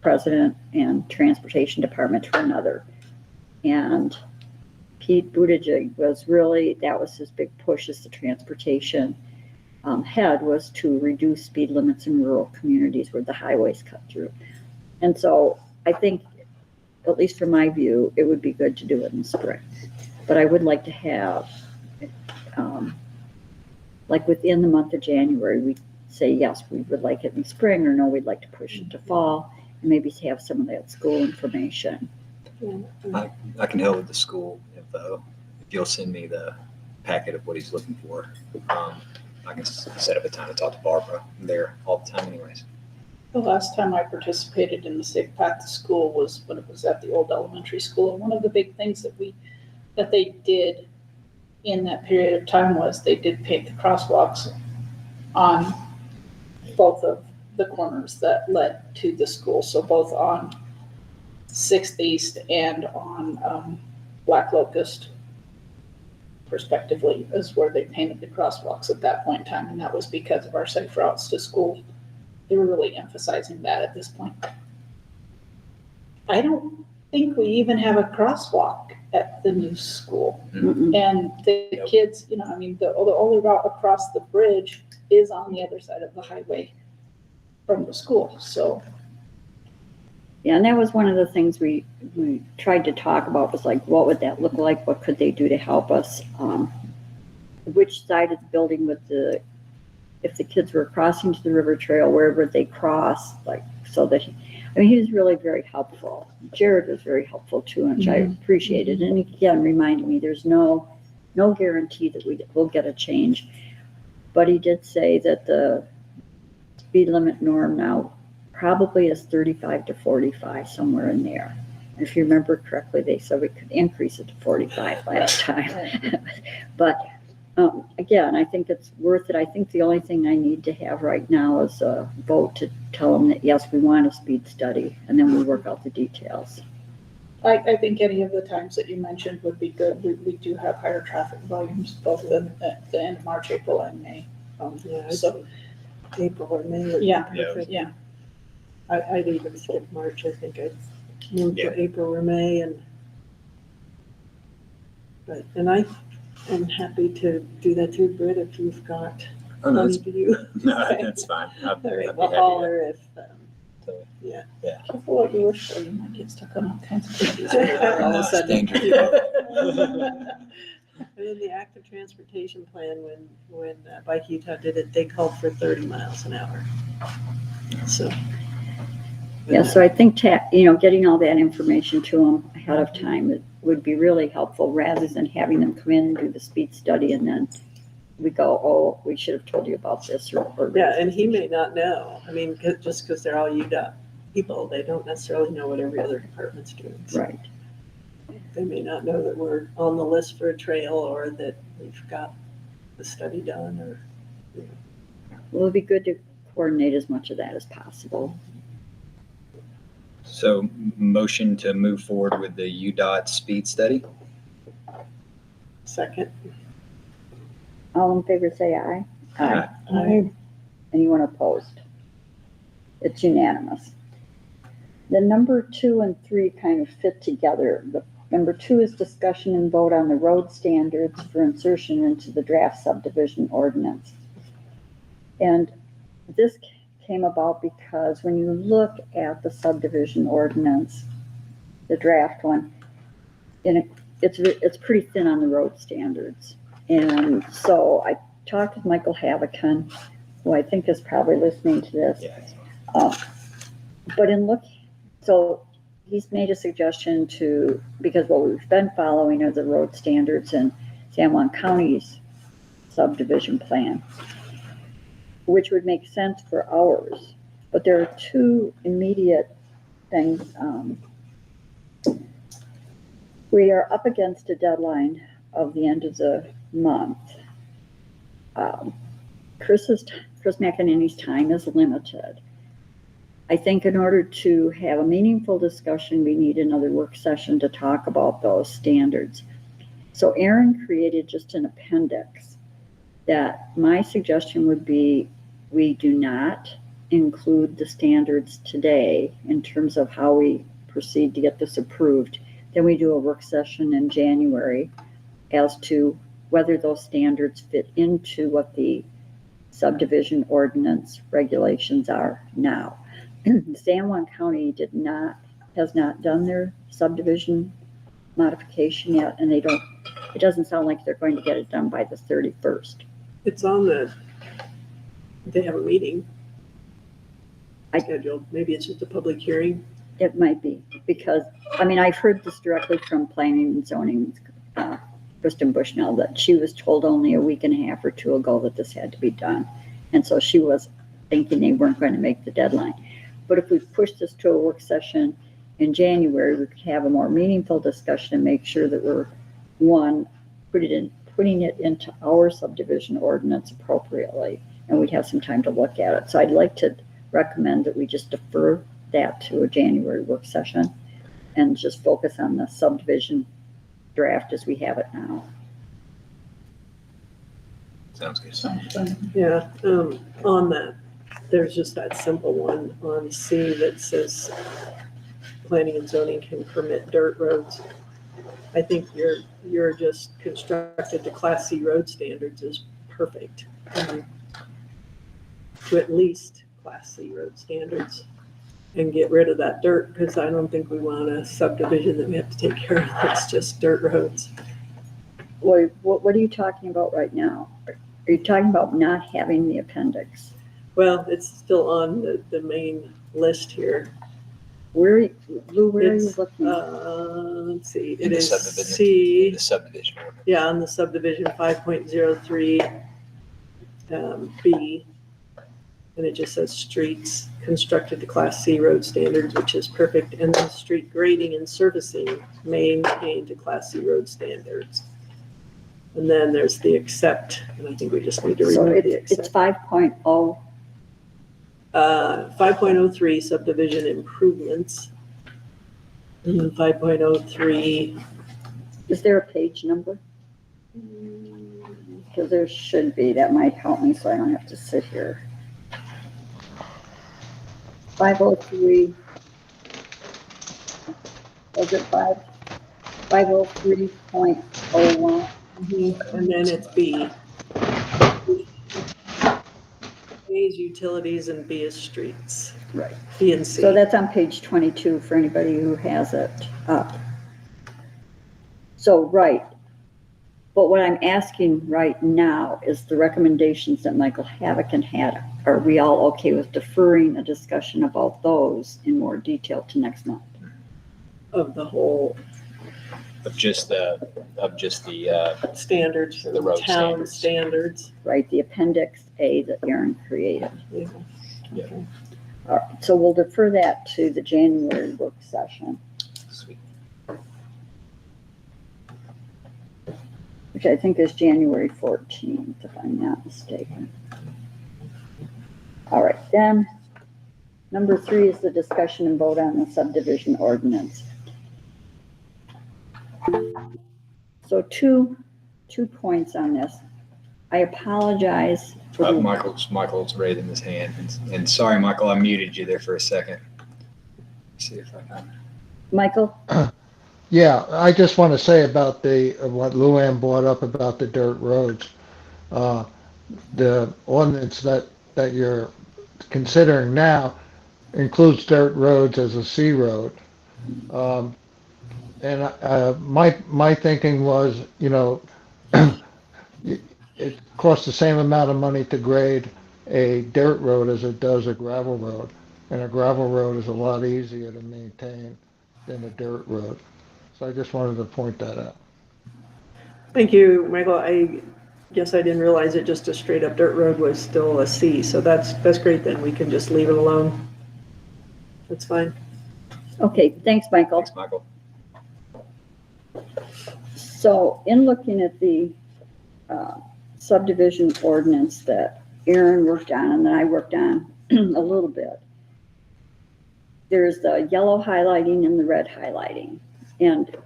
president and transportation department to another. And Pete Buttigieg that was his big push as the transportation head, was to reduce speed limits in rural communities where the highways cut through. And so I think, at least from my view, it would be good to do it in spring. But I would like to have, like within the month of January, we say, yes, we would like it in spring, or no, we'd like to push it to fall, and maybe have some of that school information. I can help with the school info. If you'll send me the packet of what he's looking for, I can set up a time to talk to Barbara. I'm there all the time anyways. The last time I participated in the Safe Path to School was when it was at the old elementary school. And one of the big things that they did in that period of time was they did paint the crosswalks on both of the corners that led to the school. So both on 6th East and on Black Locust, respectively, is where they painted the crosswalks at that point in time. And that was because of our safe routes to school. They were really emphasizing that at this point. I don't think we even have a crosswalk at the new school. Mm-mm. And the kids, the only route across the bridge is on the other side of the highway from the school. So Yeah, and that was one of the things we tried to talk about, was like, what would that look like? What could they do to help us? Which side of the building if the kids were crossing to the river trail, where would they cross? Like, so that he was really very helpful. Jared was very helpful too, which I appreciated. And again, reminded me there's no guarantee that we'll get a change. But he did say that the speed limit norm now probably is 35 to 45, somewhere in there. And if you remember correctly, they said we could increase it to 45 last time. But again, I think it's worth it. I think the only thing I need to have right now is a vote to tell them that, yes, we want a speed study, and then we work out the details. I think any of the times that you mentioned would be good. We do have higher traffic volumes both at the end of March, April, and May. So April or May. Would be Yeah. perfect. Yeah. I'd even skip March. I think I'd move Yeah. to April or May, and I am happy to do that too, Britt, if you've got Oh, no, money that's, to do. no, that's fine. I'd All right, be well, happy holler if, Careful what you wish for. You might get stuck on all kinds of things. all of a It's sudden. dangerous. And in the active transportation plan, when Bike Utah did it, they called for 30 miles an hour. So. Yeah, so I think, getting all that information to them ahead of time would be really helpful, rather than having them come in and do the speed study and then we go, oh, we should have told you about this. Or Yeah, and he may not know. I mean, just because they're all UDOT people, they don't necessarily know what every other department's doing. So Right. they may not know that we're on the list for a trail, or that we've got the study done, or. Well, it'd be good to coordinate as much of that as possible. So motion to move forward with the UDOT speed study. Second. All in favor, say aye. Aye. Anyone opposed? It's unanimous. The number 2 and 3 kind of fit together. The number 2 is discussion and vote on the road standards for insertion into the draft subdivision ordinance. And this came about because when you look at the subdivision ordinance, the draft one, it's pretty thin on the road standards. And so I talked with Michael Havocan, who I think is probably listening to this. Yeah. But so he's made a suggestion because what we've been following are the road standards in San Juan County's subdivision plan. which would make sense for ours. But there are two immediate things. We are up against a deadline of the end of the month. Chris McEnany's time is limited. I think in order to have a meaningful discussion, we need another work session to talk about those standards. So Erin created just an appendix that my suggestion would be we do not include the standards today in terms of how we proceed to get this approved. Then we do a work session in January as to whether those standards fit into what the subdivision ordinance regulations are now. San Juan County has not done their subdivision modification yet, and it doesn't sound like they're going to get it done by the 31st. It's on they have a meeting scheduled. Maybe it's just a public hearing. It might be, because, I've heard this directly from planning and zoning, Kristen Bushnell, that she was told only a week and a half or two ago that this had to be done. And so she was thinking they weren't going to make the deadline. But if we push this to a work session in January, we could have a more meaningful discussion and make sure that we're, one, putting it into our subdivision ordinance appropriately, and we'd have some time to look at it. So I'd like to recommend that we just defer that to a January work session and just focus on the subdivision draft as we have it now. Sounds good. Yeah, on that, there's just that simple one on C that says planning and zoning can permit dirt roads. I think you're just constructed to Class C road standards is perfect. To at least Class C road standards and get rid of that dirt, because I don't think we want a subdivision that we have to take care of that's just dirt roads. What are you talking about right now? Are you talking about not having the appendix? Well, it's still on the main list here. Lou, where are you It's, looking? let's see, In it the is subdivision, C, in the subdivision order. yeah, on the subdivision 5.03 B, and it just says streets constructed to Class C road standards, which is perfect, and then street grading and surfacing maintained to Class C road standards. And then there's the accept, and I think we just need to So remove the it's accept. 5.0. 5.03 subdivision improvements. And then 5.03, Is there a page number? Because there should be. That might help me so I don't have to sit here. 503. Was it 503.01? and then it's B. A is utilities and B is streets. Right. B and C. So that's on page 22 for anybody who has it up. So, right. But what I'm asking right now is the recommendations that Michael Havoc and had. Are we all okay with deferring a discussion about those in more detail to next month? Of the whole Of just the standards for The the road town standards. Right, the appendix A that Erin created. Yeah. Yeah. Okay. All right, so we'll defer that to the January work session, sweet. which I think is January 14th, if I'm not mistaken. All right, then, number 3 is the discussion and vote on the subdivision ordinance. So two points on this. I apologize for the, Michael's raising his hand, and sorry, Michael, I muted you there for a second. Let's see if I can. Michael, Yeah, I just want to say about what Luanne brought up about the dirt roads. The ordinance that you're considering now includes dirt roads as a C road. And my thinking was, it costs the same amount of money to grade a dirt road as it does a gravel road. And a gravel road is a lot easier to maintain than a dirt road. So I just wanted to point that out. Thank you, Michael. Guess I didn't realize it just a straight up dirt road was still a C, so that's great then. We can just leave it alone. That's fine. Okay, thanks, Michael. Thanks, Michael. So in looking at the subdivision ordinance that Erin worked on and that I worked on a little bit, there's the yellow highlighting and the red highlighting. And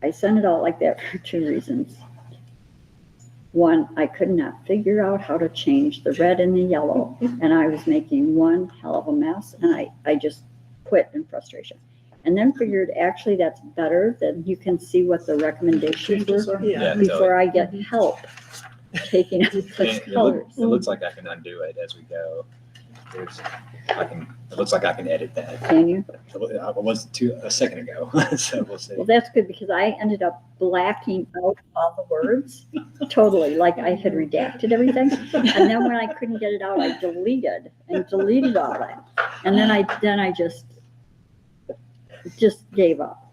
I sent it out like that for two reasons. One, I could not figure out how to change the red and the yellow, and I was making one hell of a mess, and I just quit in frustration. And then figured, actually, that's better, that you can see what the recommendations Changes were are- Yeah. before I get help taking out And those colors. it looks like I can undo it as we go. It looks like I can edit that. Can you? I was a second ago, so we'll see. Well, that's good, because I ended up blacking out all the words, totally, like I had redacted everything. And then when I couldn't get it out, I deleted all that. And then I just gave up.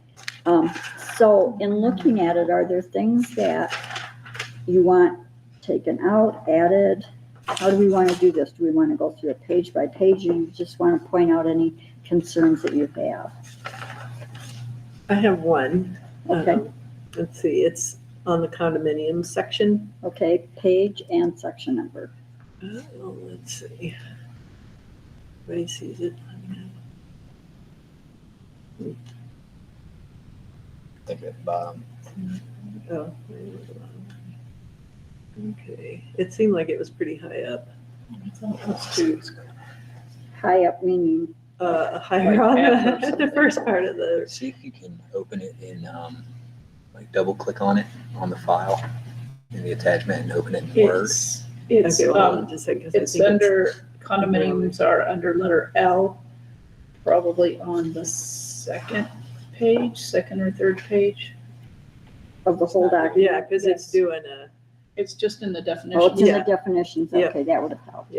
So in looking at it, are there things that you want taken out, added? How do we want to do this? Do we want to go through it page by page, or you just want to point out any concerns that you have? I have one. Okay. Let's see, it's on the condominium section. Okay, page and section number. Let's see. Everybody sees it. I think at the bottom. Oh. Okay, it seemed like it was pretty high up. High up meaning, Higher on the first part of the, See if you can open it in, like double click on it on the file in the attachment and open it in Word. It's, okay, hold on just a second. 'cause I it's think under, condominiums are under letter L, probably on the second or third page. of the whole document. Yeah, because it's doing a, It's just in the Oh, definition. it's in the Yeah. definitions, Yeah. okay, that would have helped.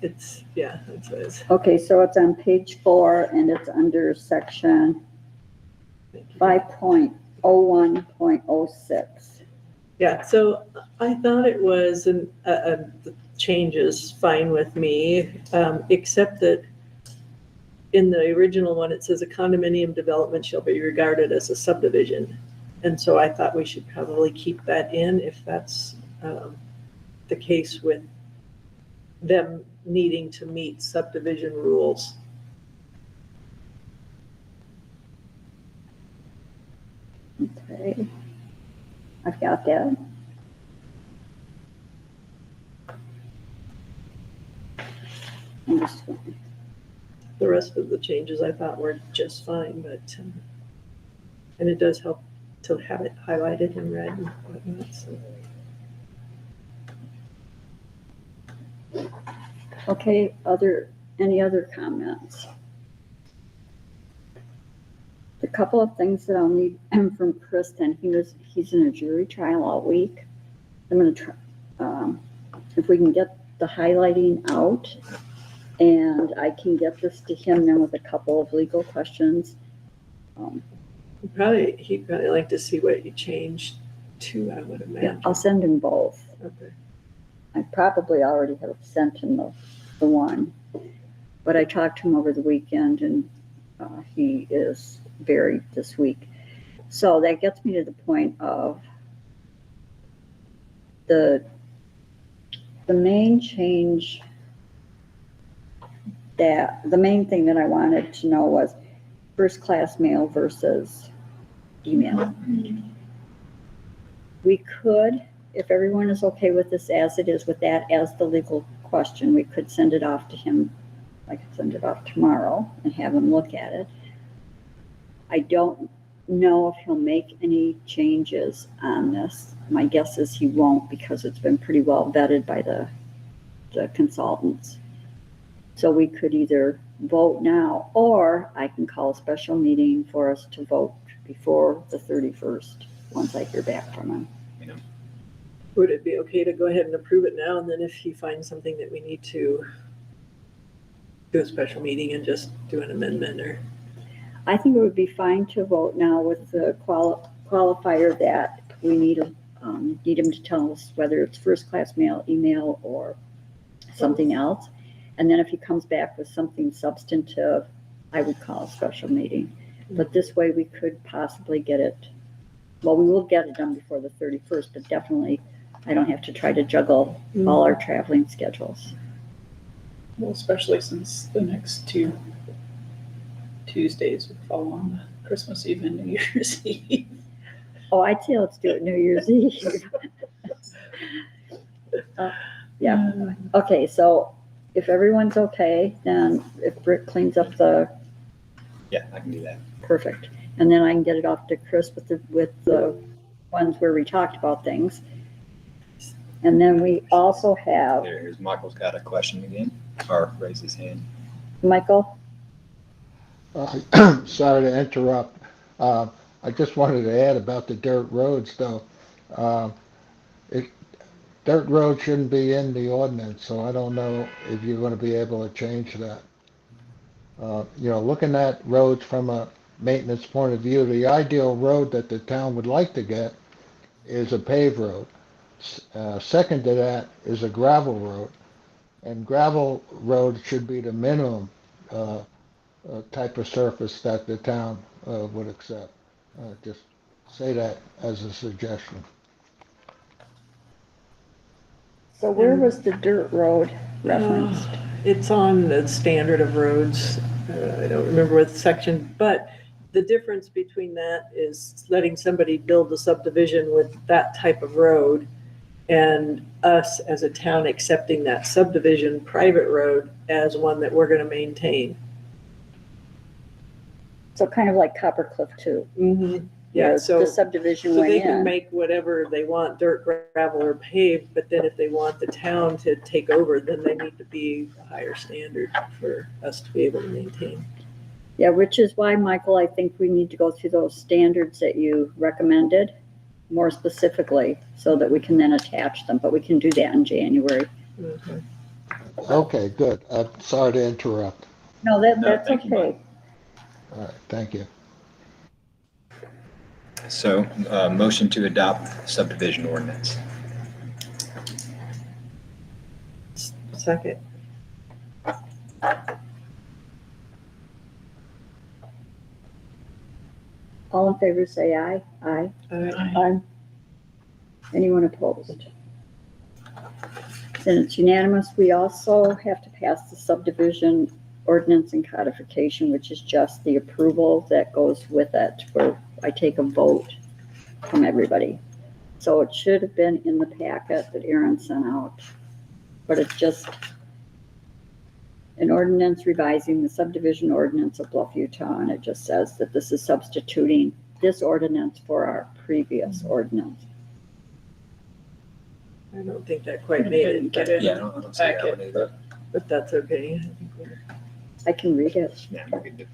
it's, yeah, that's what it is. Okay, so it's on page 4, and it's under section Thank you. 5.01.06. Yeah, so I thought it was, the change is fine with me, except that in the original one, it says a condominium development shall be regarded as a subdivision. And so I thought we should probably keep that in if that's the case with them needing to meet subdivision rules. Okay, I've got that. I'm just, The rest of the changes I thought were just fine, but, and it does help to have it highlighted in red and whatnot, so. okay, any other comments? The couple of things that I'll need from Kristen, he's in a jury trial all week. I'm gonna try, if we can get the highlighting out, and I can get this to him then with a couple of legal questions. He'd probably like to see what you changed to, I would Yeah, imagine. I'll send him both. Okay. I probably already have sent him the one, but I talked to him over the weekend, and he is buried this week. So that gets me to the point of the main change, that the main thing that I wanted to know was first class mail versus email. We could, if everyone is okay with this as it is, with that as the legal question, we could send it off to him. I could send it off tomorrow and have him look at it. I don't know if he'll make any changes on this. My guess is he won't, because it's been pretty well vetted by the consultants. So we could either vote now, or I can call a special meeting for us to vote before the 31st, once I hear back from him. Would it be okay to go ahead and approve it now, and then if he finds something that we need to do a special meeting and just do an amendment, or? I think it would be fine to vote now with the qualifier that we need need him to tell us whether it's first-class mail, email, or something else. And then if he comes back with something substantive, I would call a special meeting. But this way we could possibly get it, well, we will get it done before the 31st, but definitely I don't have to try to juggle all our traveling schedules. Well, especially since the next 2 Tuesdays would fall on Christmas Eve and New Year's Eve. Oh, I'd say let's do it New Year's Eve. Yeah. Okay, so if everyone's okay, then if Britt cleans up the, Yeah, I can do that. perfect. And then I can get it off to Chris with the ones where we talked about things. And then we also have Here's Michael's got a question again, or raised his hand. Michael. Sorry to interrupt. I just wanted to add about the dirt roads, though. Dirt road shouldn't be in the ordinance, so I don't know if you're going to be able to change that. Looking at roads from a maintenance point of view, the ideal road that the town would like to get is a paved road. Second to that is a gravel road, and gravel road should be the minimum type of surface that the town would accept. Just say that as a suggestion. So where was the dirt road referenced? It's on the standard of roads. I don't remember what section, but the difference between that is letting somebody build a subdivision with that type of road and us as a town accepting that subdivision private road as one that we're going to maintain. So kind of like Copper Cliff too. Mm-hmm. Yeah, Where so the subdivision they went can in. make whatever they want, dirt, gravel, or paved, but then if they want the town to take over, then they need to be a higher standard for us to be able to maintain. Yeah, which is why, Michael, I think we need to go through those standards that you recommended more specifically so that we can then attach them, but we can do that in January. Mm-hmm. Okay, good. Sorry to interrupt. No, that's thank you, okay. All right, thank you. So, motion to adopt subdivision ordinance. Second. All in favor, say aye. Aye. I'm, Anyone opposed? Then it's unanimous. We also have to pass the subdivision ordinance and codification, which is just the approval that goes with it, where I take a vote from everybody. So it should have been in the packet that Erin sent out, but it's just an ordinance revising the subdivision ordinance of Bluff, Utah, and it just says that this is substituting this ordinance for our previous ordinance. I don't think that quite made it, Get it. Yeah, I don't see that one either. but that's okay. I think we're- I can read it. Yeah, we could do.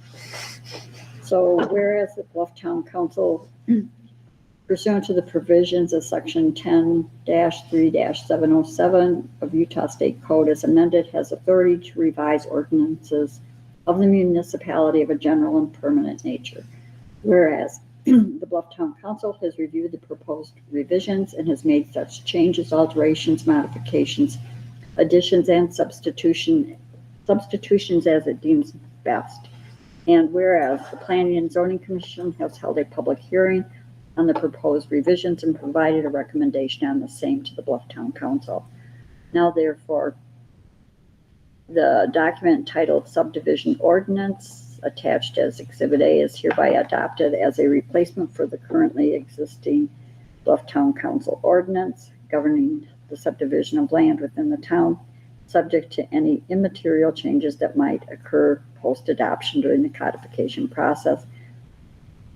So whereas the Bluff Town Council pursuant to the provisions of section 10-3-707 of Utah State Code as amended has authority to revise ordinances of the municipality of a general and permanent nature. Whereas the Bluff Town Council has reviewed the proposed revisions and has made such changes, alterations, modifications, additions, and substitutions as it deems best. And whereas the Planning and Zoning Commission has held a public hearing on the proposed revisions and provided a recommendation on the same to the Bluff Town Council. Now therefore, the document titled Subdivision Ordinance attached as Exhibit A is hereby adopted as a replacement for the currently existing Bluff Town Council ordinance governing the subdivision of land within the town, subject to any immaterial changes that might occur post-adoption during the codification process.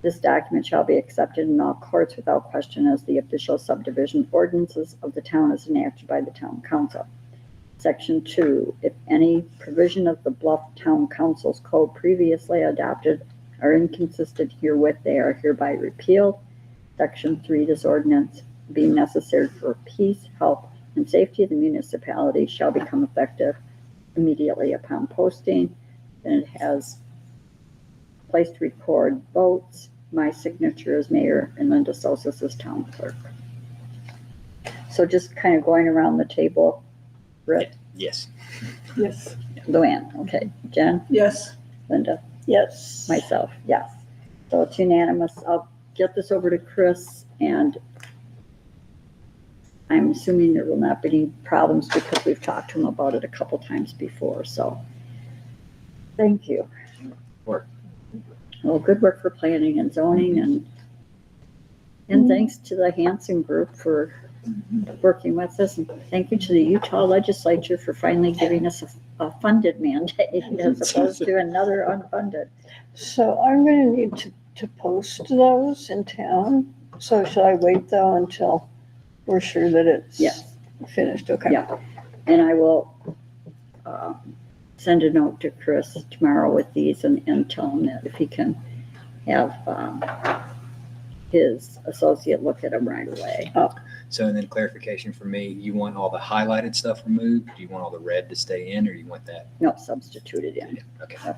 This document shall be accepted in all courts without question as the official subdivision ordinances of the town as enacted by the town council. Section 2, if any provision of the Bluff Town Council's code previously adopted are inconsistent herewith, they are hereby repealed. Section 3, this ordinance being necessary for peace, health, and safety of the municipality shall become effective immediately upon posting. And it has place to record votes. My signature is mayor and Linda Sosa is town clerk. So just kind of going around the table, Britt, Yes. Yes. Luanne, okay, Jen, Yes. Linda, Yes. myself, yes. So it's unanimous. I'll get this over to Chris, and I'm assuming there will not be any problems because we've talked to him about it a couple times before, so thank you. Work. Well, good work for planning and zoning, and thanks to the Hanson Group for working with us, and thank you to the Utah Legislature for finally giving us a funded mandate as opposed to another unfunded. So I'm gonna need to post those in town. So should I wait though until we're sure that it's Yes. finished? Okay. Yeah. And I will send a note to Chris tomorrow with these and tell him that if he can have his associate look at them right away. So, and then clarification for me, you want all the highlighted stuff removed? Do you want all the red to stay in, or you want that? No, substituted in. Okay.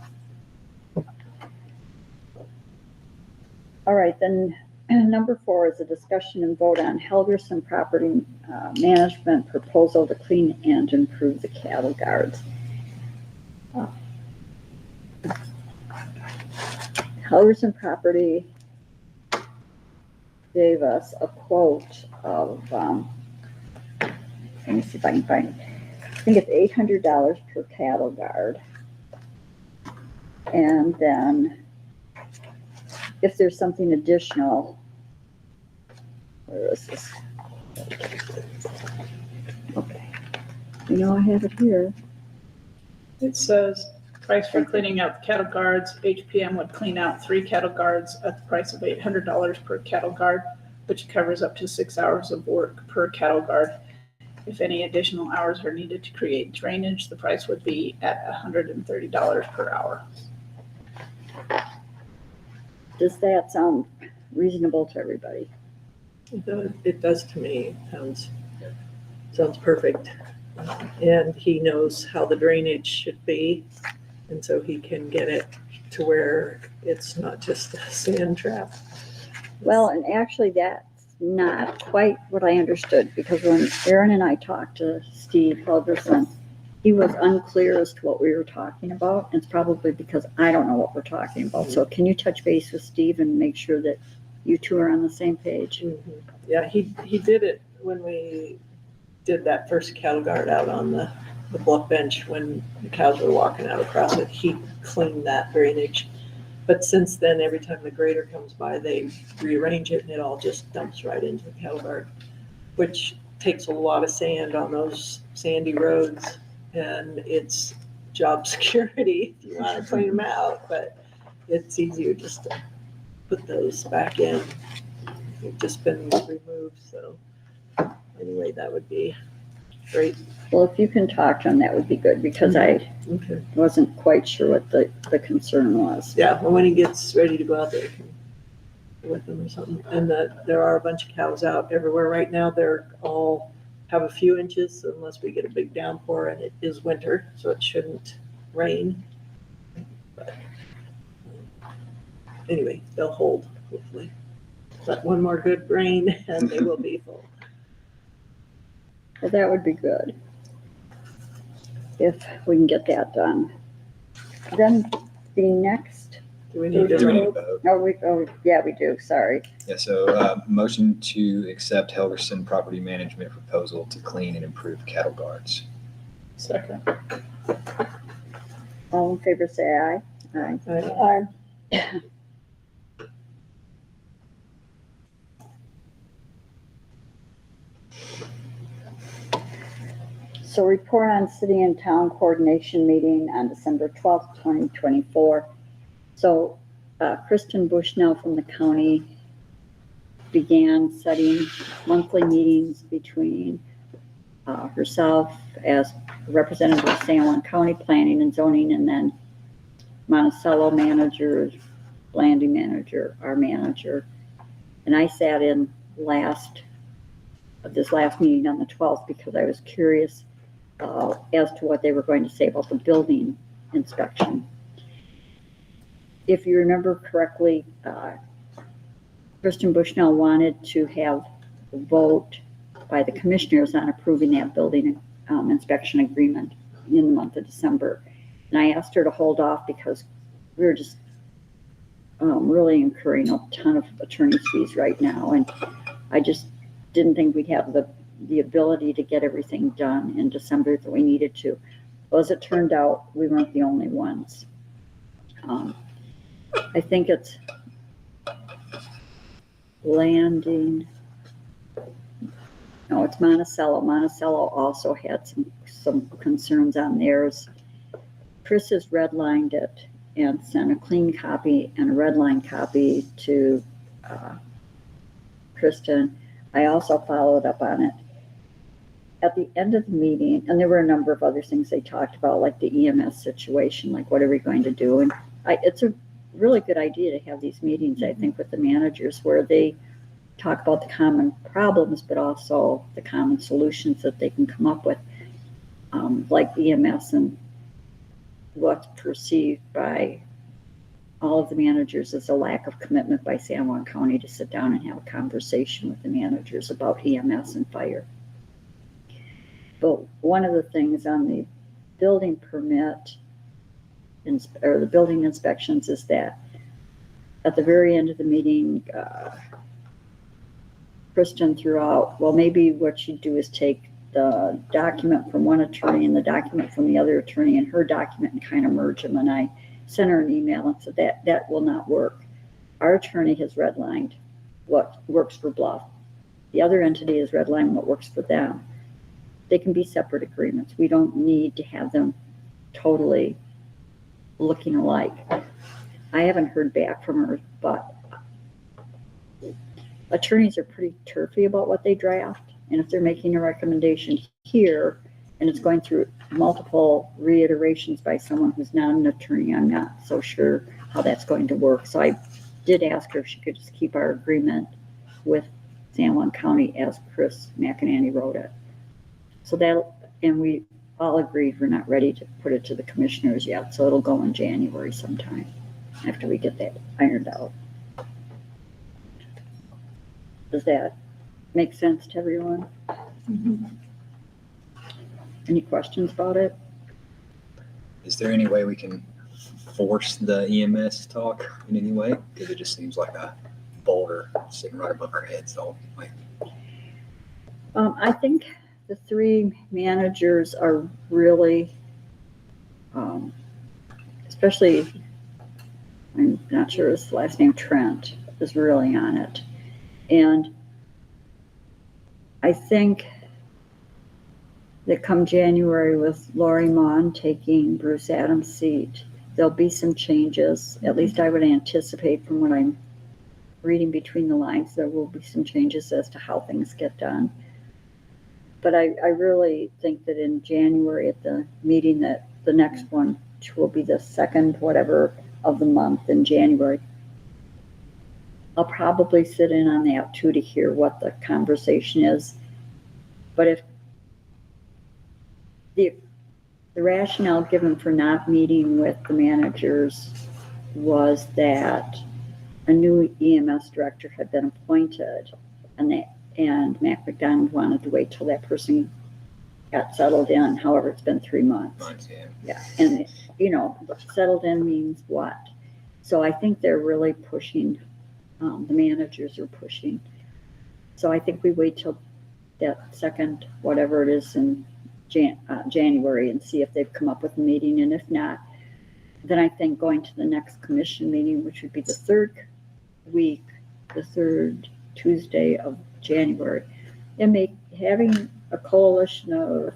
All right, then number 4 is a discussion and vote on Helgerson property management proposal to clean and improve the cattle guards. Helgerson property gave us a quote of, let me see if I can find it. I think it's $800 per cattle guard. And then if there's something additional, where is this? Okay. You know, I have it here. It says, price for cleaning out the cattle guards. HPM would clean out 3 cattle guards at the price of $800 per cattle guard, which covers up to 6 hours of work per cattle guard. If any additional hours are needed to create drainage, the price would be at $130 per hour. Does that sound reasonable to everybody? It does to me. Sounds perfect. And he knows how the drainage should be, and so he can get it to where it's not just a sand trap. Well, and actually that's not quite what I understood, because when Erin and I talked to Steve Helgerson, he was unclear as to what we were talking about. It's probably because I don't know what we're talking about. So can you touch base with Steve and make sure that you two are on the same page? Yeah, he did it when we did that first cattle guard out on the bluff bench when the cows were walking out across it. He cleaned that drainage. But since then, every time the grader comes by, they rearrange it and it all just dumps right into the cattle guard, which takes a lot of sand on those sandy roads. And it's job security if you want to clean them out, but it's easier just to put those back in. They've just been removed, so anyway, that would be great. Well, if you can talk to him, that would be good, because I Okay. wasn't quite sure what the concern was. Yeah, well, when he gets ready to go out there, he can go with them or something. And there are a bunch of cows out everywhere right now. They're all have a few inches unless we get a big downpour, and it is winter, so it shouldn't rain. But anyway, they'll hold, hopefully. But one more good rain and they will be full. Well, that would be good if we can get that done. Then the next, Do we need to Do we need to vote? vote? yeah, we do, sorry. Yeah, so motion to accept Helgerson property management proposal to clean and improve cattle guards. Second. All in favor, say aye. Aye. I So report on city and town coordination meeting on December 12th, 2024. So Kristen Bushnell from the county began setting monthly meetings between herself as representative of San Juan County Planning and Zoning, and then Monticello manager, landing manager, our manager. And I sat in this last meeting on the 12th because I was curious as to what they were going to say about the building inspection. If you remember correctly, Kristen Bushnell wanted to have a vote by the commissioners on approving that building inspection agreement in the month of December. And I asked her to hold off because we were just really incurring a ton of attorney's fees right now. And I just didn't think we'd have the ability to get everything done in December that we needed to. Well, as it turned out, we weren't the only ones. I think it's Landing. No, it's Monticello. Monticello also had some concerns on theirs. Chris has redlined it and sent a clean copy and a redline copy to Kristen. I also followed up on it. At the end of the meeting, and there were a number of other things they talked about, like the EMS situation, like what are we going to do? And it's a really good idea to have these meetings, I think, with the managers where they talk about the common problems, but also the common solutions that they can come up with, like EMS and what's perceived by all of the managers as a lack of commitment by San Juan County to sit down and have a conversation with the managers about EMS and fire. But one of the things on the building permit or the building inspections is that at the very end of the meeting, Kristen threw out, well, maybe what you do is take the document from one attorney and the document from the other attorney and her document and kind of merge them. And I sent her an email and said that will not work. Our attorney has redlined what works for Bluff. The other entity has redlined what works for them. They can be separate agreements. We don't need to have them totally looking alike. I haven't heard back from her, but attorneys are pretty turfy about what they draft. And if they're making a recommendation here and it's going through multiple reiterations by someone who's not an attorney, I'm not so sure how that's going to work. So I did ask her if she could just keep our agreement with San Juan County as Chris McEnany wrote it. So that, and we all agreed we're not ready to put it to the commissioners yet. So it'll go in January sometime after we get that ironed out. Does that make sense to everyone? Mm-hmm. Any questions about it? Is there any way we can force the EMS talk in any way? Because it just seems like a boulder sitting right above our heads. So, I think the three managers are really, especially, I'm not sure his last name, Trent, is really on it. And I think that come January with Lori Mon taking Bruce Adams' seat, there'll be some changes. At least I would anticipate from what I'm reading between the lines, there will be some changes as to how things get done. But I really think that in January at the meeting that the next one, which will be the second whatever of the month in January, I'll probably sit in on that too to hear what the conversation is. But if the rationale given for not meeting with the managers was that a new EMS director had been appointed and Mac McDonald wanted to wait till that person got settled in. However, it's been 3 months. Yeah. And, settled in means what? So I think they're really pushing, the managers are pushing. So I think we wait till that second, whatever it is in January and see if they've come up with a meeting. And if not, then I think going to the next commission meeting, which would be the third Tuesday of January, and having a coalition of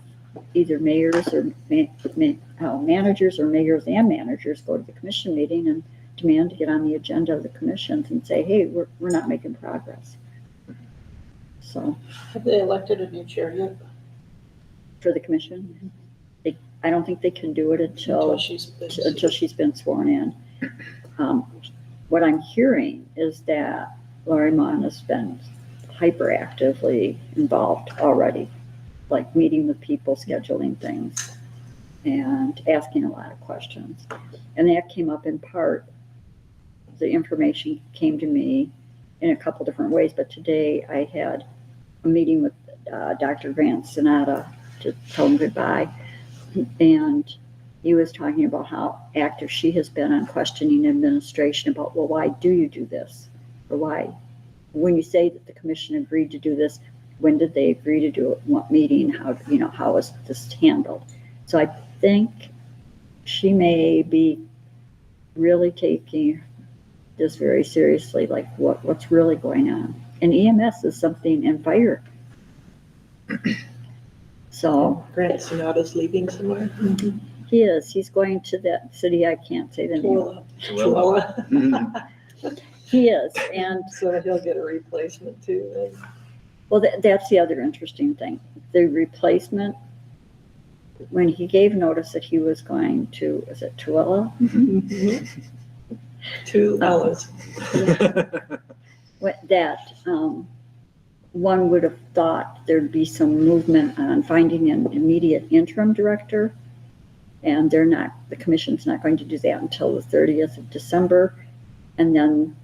either mayors or managers or mayors and managers go to the commission meeting and demand to get on the agenda of the commissions and say, hey, we're not making progress. So Have they elected a new chair yet? for the commission, I don't think they can do it until she's been sworn in. What I'm hearing is that Lori Mon has been hyperactively involved already, like meeting with people, scheduling things, and asking a lot of questions. And that came up in part, the information came to me in a couple different ways, but today I had a meeting with Dr. Grant Sonata to tell him goodbye. And he was talking about how active she has been on questioning administration about, well, why do you do this? Or why, when you say that the commission agreed to do this, when did they agree to do it? What meeting? How was this handled? So I think she may be really taking this very seriously, like what's really going on. And EMS is something, and fire. So Grant Sonata's leaving somewhere. he is. He's going to that city. I can't say the name. Chihuahua. He is, and So he'll get a replacement too. Then. well, that's the other interesting thing. The replacement, when he gave notice that he was going to, is it Tooele? Two Ellas. One would have thought there'd be some movement on finding an immediate interim director, and they're not. The commission's not going to do that until the 30th of December, and then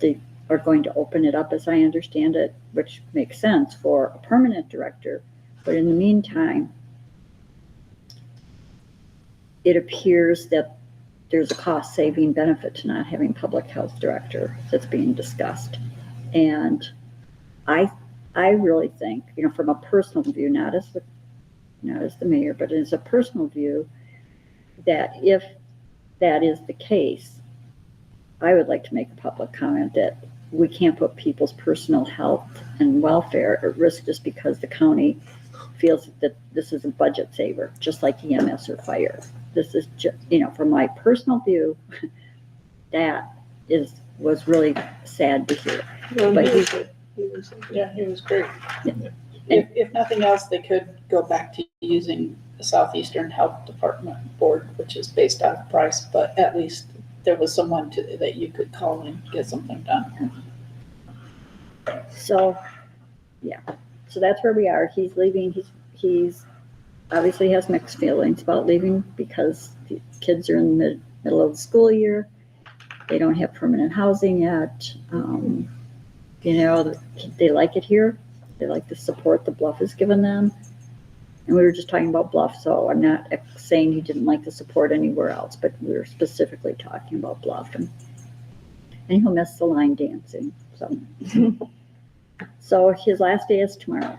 they are going to open it up, as I understand it, which makes sense for a permanent director. But in the meantime, it appears that there's a cost-saving benefit to not having public health director that's being discussed. And I really think, from a personal view, not as the mayor, but as a personal view, that if that is the case, I would like to make a public comment that we can't put people's personal health and welfare at risk just because the county feels that this is a budget saver, just like EMS or fire. This is just, from my personal view, that was really sad to hear. Well, But he was great. If nothing else, they could go back to using the Southeastern Health Department Board, which is based out of Price, but at least there was someone that you could call and get something done. So, yeah. So that's where we are. He's leaving. He's obviously has mixed feelings about leaving because the kids are in the middle of the school year. They don't have permanent housing yet. They like it here. They like the support the Bluff has given them. And we were just talking about Bluff, so I'm not saying he didn't like the support anywhere else, but we were specifically talking about Bluff. And he'll miss the line dancing. So his last day is tomorrow,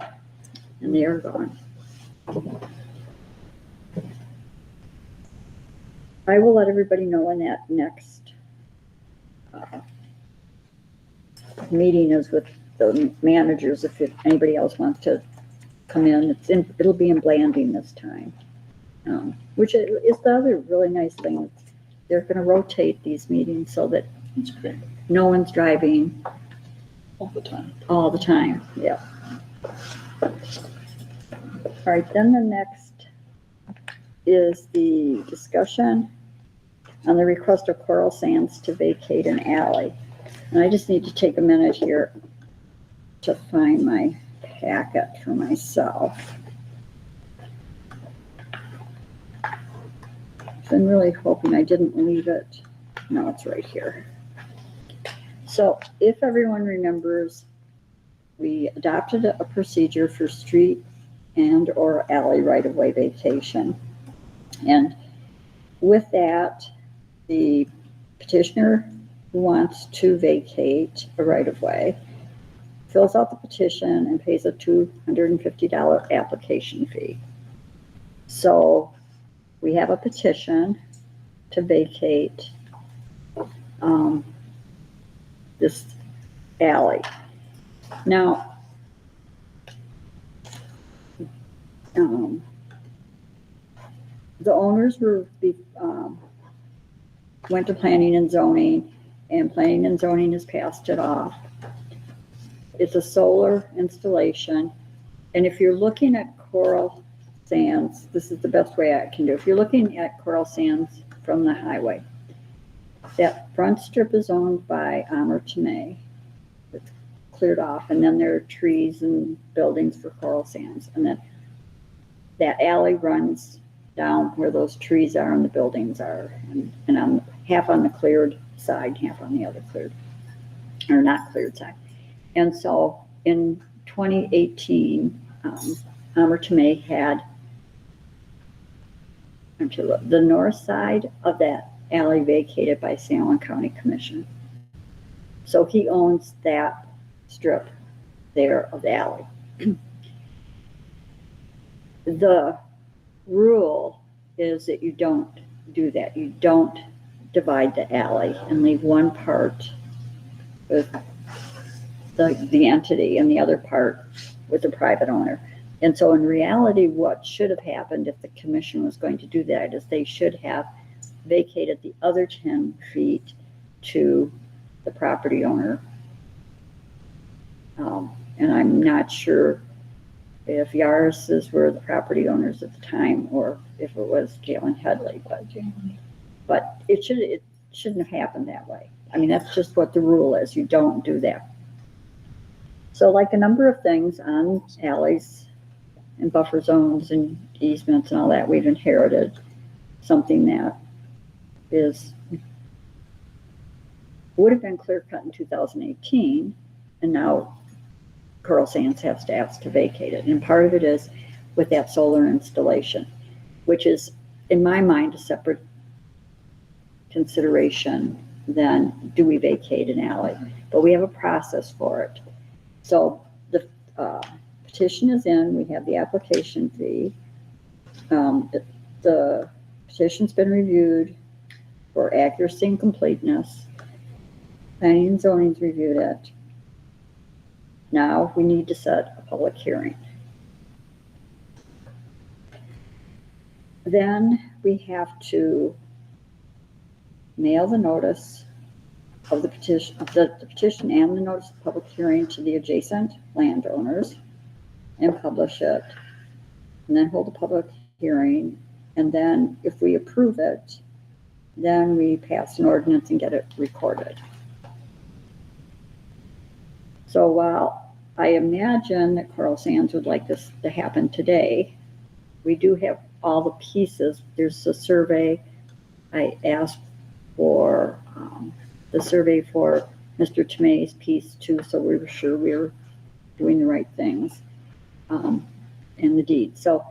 and they are gone. I will let everybody know when that next meeting is with the managers, if anybody else wants to come in. It'll be in Blanding this time, which is the other really nice thing. They're going to rotate these meetings so that That's great. no one's driving All the time. all the time. Yeah. All right, then the next is the discussion on the request of Coral Sands to vacate an alley. And I just need to take a minute here to find my packet for myself. I've been really hoping I didn't leave it. No, it's right here. So if everyone remembers, we adopted a procedure for street and or alley right-of-way vacation. And with that, the petitioner who wants to vacate a right-of-way fills out the petition and pays a $250 application fee. So we have a petition to vacate this alley. Now, the owners went to planning and zoning, and planning and zoning has passed it off. It's a solar installation, and if you're looking at Coral Sands, this is the best way I can do. If you're looking at Coral Sands from the highway, that front strip is owned by Amr Tomei. It's cleared off, and then there are trees and buildings for Coral Sands, and then that alley runs down where those trees are and the buildings are, and I'm half on the cleared side, half on the other cleared, or not cleared side. And so in 2018, Tomei had the north side of that alley vacated by San Juan County Commission. So he owns that strip there of the alley. The rule is that you don't do that. You don't divide the alley and leave one part with the entity and the other part with the private owner. And so in reality, what should have happened if the commission was going to do that is they should have vacated the other 10 feet to the property owner. And I'm not sure if Yaris's were the property owners at the time or if it was Galen Headley, but it shouldn't have happened that way. I mean, that's just what the rule is. You don't do that. So like a number of things on alleys and buffer zones and easements and all that, we've inherited something that would have been clear cut in 2018, and now Coral Sands has to ask to vacate it. And part of it is with that solar installation, which is, in my mind, a separate consideration than do we vacate an alley. But we have a process for it. So the petition is in, we have the application fee. The petition's been reviewed for accuracy and completeness. Planning and zoning's reviewed it. Now we need to set a public hearing. Then we have to mail the notice of the petition, the petition and the notice of public hearing to the adjacent landowners and publish it, and then hold a public hearing. And then if we approve it, then we pass an ordinance and get it recorded. So while I imagine that Coral Sands would like this to happen today, we do have all the pieces. There's a survey. I asked for the survey for Mr. Tomei's piece too, so we were sure we were doing the right things in the deed. So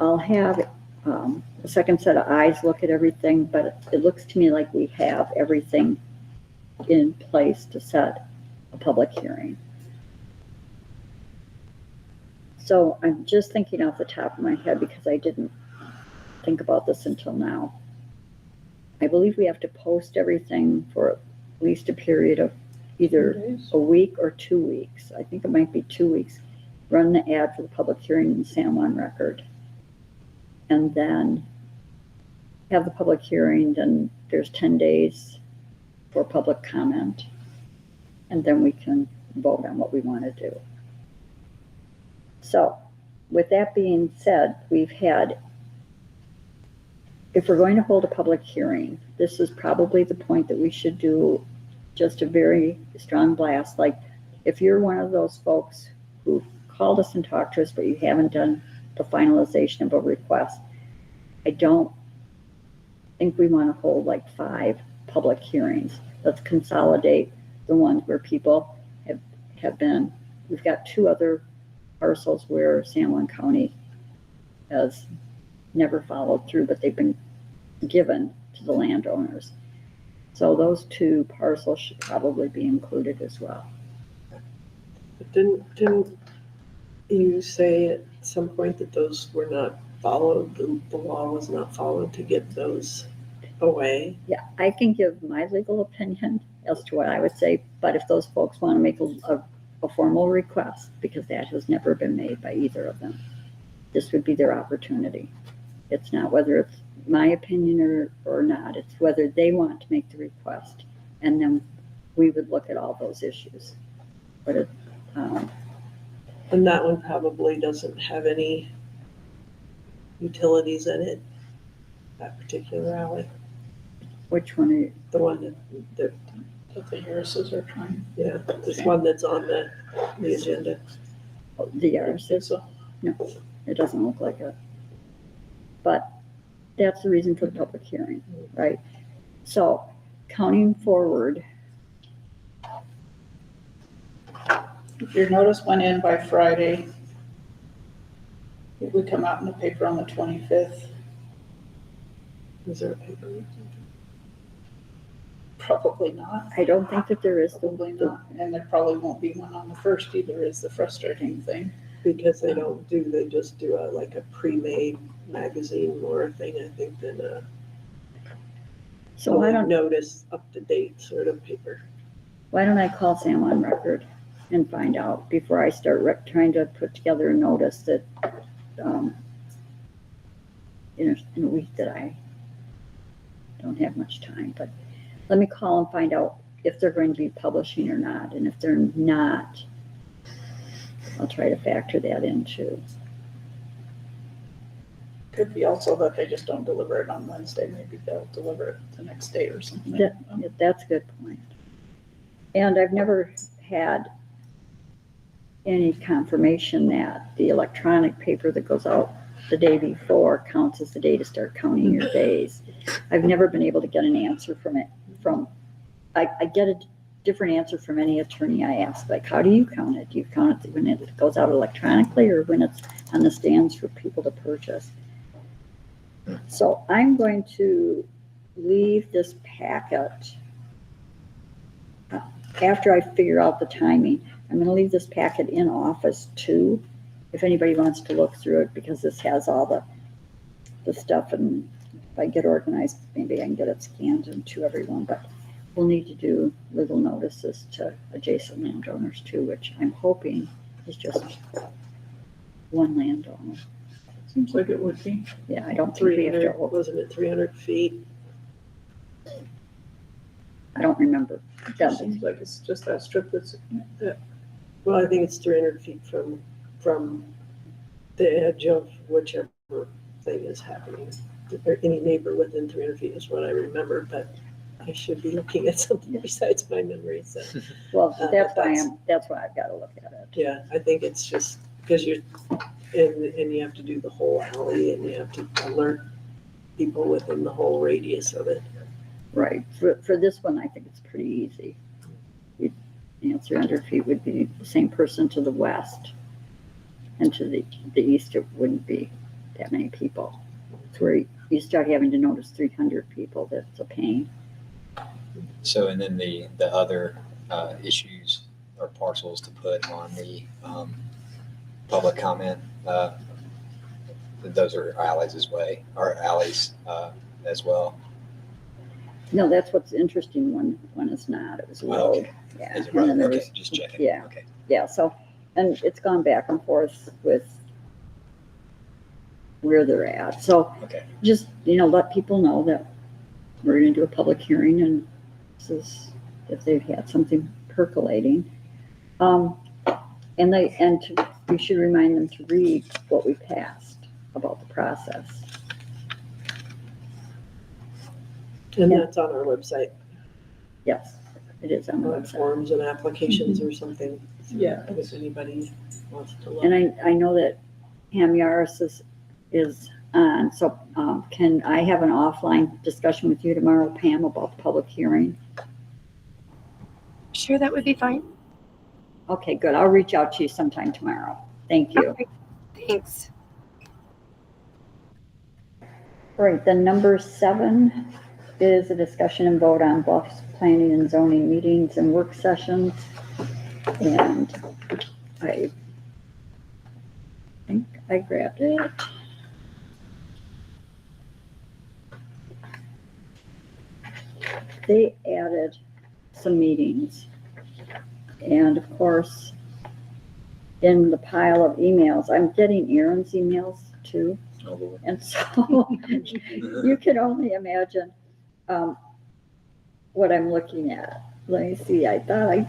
I'll have a second set of eyes look at everything, but it looks to me like we have everything in place to set a public hearing. So I'm just thinking off the top of my head because I didn't think about this until now. I believe we have to post everything for at least a period of either a week or 2 weeks. I think it might be 2 weeks. Run the ad for the public hearing in the San Juan Record. And then have the public hearing, then there's 10 days for public comment. And then we can vote on what we want to do. So with that being said, we've had, if we're going to hold a public hearing, this is probably the point that we should do just a very strong blast. Like if you're one of those folks who called us and talked to us, but you haven't done the finalization of a request, I don't think we want to hold like 5 public hearings. Let's consolidate the ones where people have been. We've got 2 other parcels where San Juan County has never followed through, but they've been given to the landowners. So those 2 parcels should probably be included as well. But didn't you say at some point that those were not followed, the law was not followed to get those away? Yeah, I can give my legal opinion as to what I would say, but if those folks want to make a formal request, because that has never been made by either of them, this would be their opportunity. It's not whether it's my opinion or not, it's whether they want to make the request, and then we would look at all those issues. But And that one probably doesn't have any utilities in it, that particular alley. which one are you? The one that That the Harrises are trying. yeah, this one that's on the agenda. Oh, the Yaris? So No, it doesn't look like it. But that's the reason for the public hearing, right? So counting forward, If your notice went in by Friday, it would come out in the paper on the 25th. Is there a paper? Probably not. I don't think that there is Probably not. And there probably won't be one on the 1st either, is the frustrating thing. Because they just do like a pre-made magazine more thing, I think, than a So why don't notice up to date sort of paper. I call Sam on record and find out before I start trying to put together a notice that, in a week that I don't have much time, but let me call and find out if they're going to be publishing or not. And if they're not, I'll try to factor that in too. Could be also that they just don't deliver it on Wednesday. Maybe they'll deliver it the next day or something. That's a good point. And I've never had any confirmation that the electronic paper that goes out the day before counts as the day to start counting your days. I've never been able to get an answer I get a different answer from any attorney I ask, like, how do you count it? Do you count it when it goes out electronically or when it's on the stands for people to purchase? So I'm going to leave this packet after I figure out the timing. I'm going to leave this packet in office too, if anybody wants to look through it, because this has all the stuff, and if I get organized, maybe I can get it scanned into everyone, but we'll need to do little notices to adjacent landowners too, which I'm hoping is just one landowner. Seems like it would be. Yeah, I don't think we have 300, to, wasn't it 300 feet? I don't remember. It seems like it's just that strip that's, Well, I think it's 300 feet from the edge of whichever thing is happening. Or any neighbor within 300 feet is what I remember, but I should be looking at something besides my memory. So, Well, that's but that's why I've got to look at it. yeah, I think it's just because and you have to do the whole alley and you have to alert people within the whole radius of it. Right. For this one, I think it's pretty easy. 300 feet would be the same person to the west, and to the east, it wouldn't be that many people. It's where you start having to notice 300 people, that's a pain. So, and then the other issues or parcels to put on the public comment, those are alleys as well. No, that's what's interesting. One is not. It was a road. Okay. Yeah. Is it And right? then there Okay, was, just checking. yeah. Okay. yeah. So, and it's gone back and forth with where they're at. So Okay. just, let people know that we're going to do a public hearing, and this is if they've had something percolating. We should remind them to read what we passed about the process. And Yeah. that's on our website, Yes, it is on the website. forms and applications or something. Yeah. If anybody wants to look. And I know that Ham Yaris is on, so can I have an offline discussion with you tomorrow, Pam, about the public hearing? Sure, that would be fine. Okay, good. I'll reach out to you sometime tomorrow. Thank you. Okay, thanks. All right, then number 7 is a discussion and vote on Bluff's planning and zoning meetings and work sessions. And I think I grabbed it. They added some meetings. And of course, in the pile of emails, I'm getting Erin's emails too. Oh, Lord. And so you can only imagine what I'm looking at. Let me see, I thought I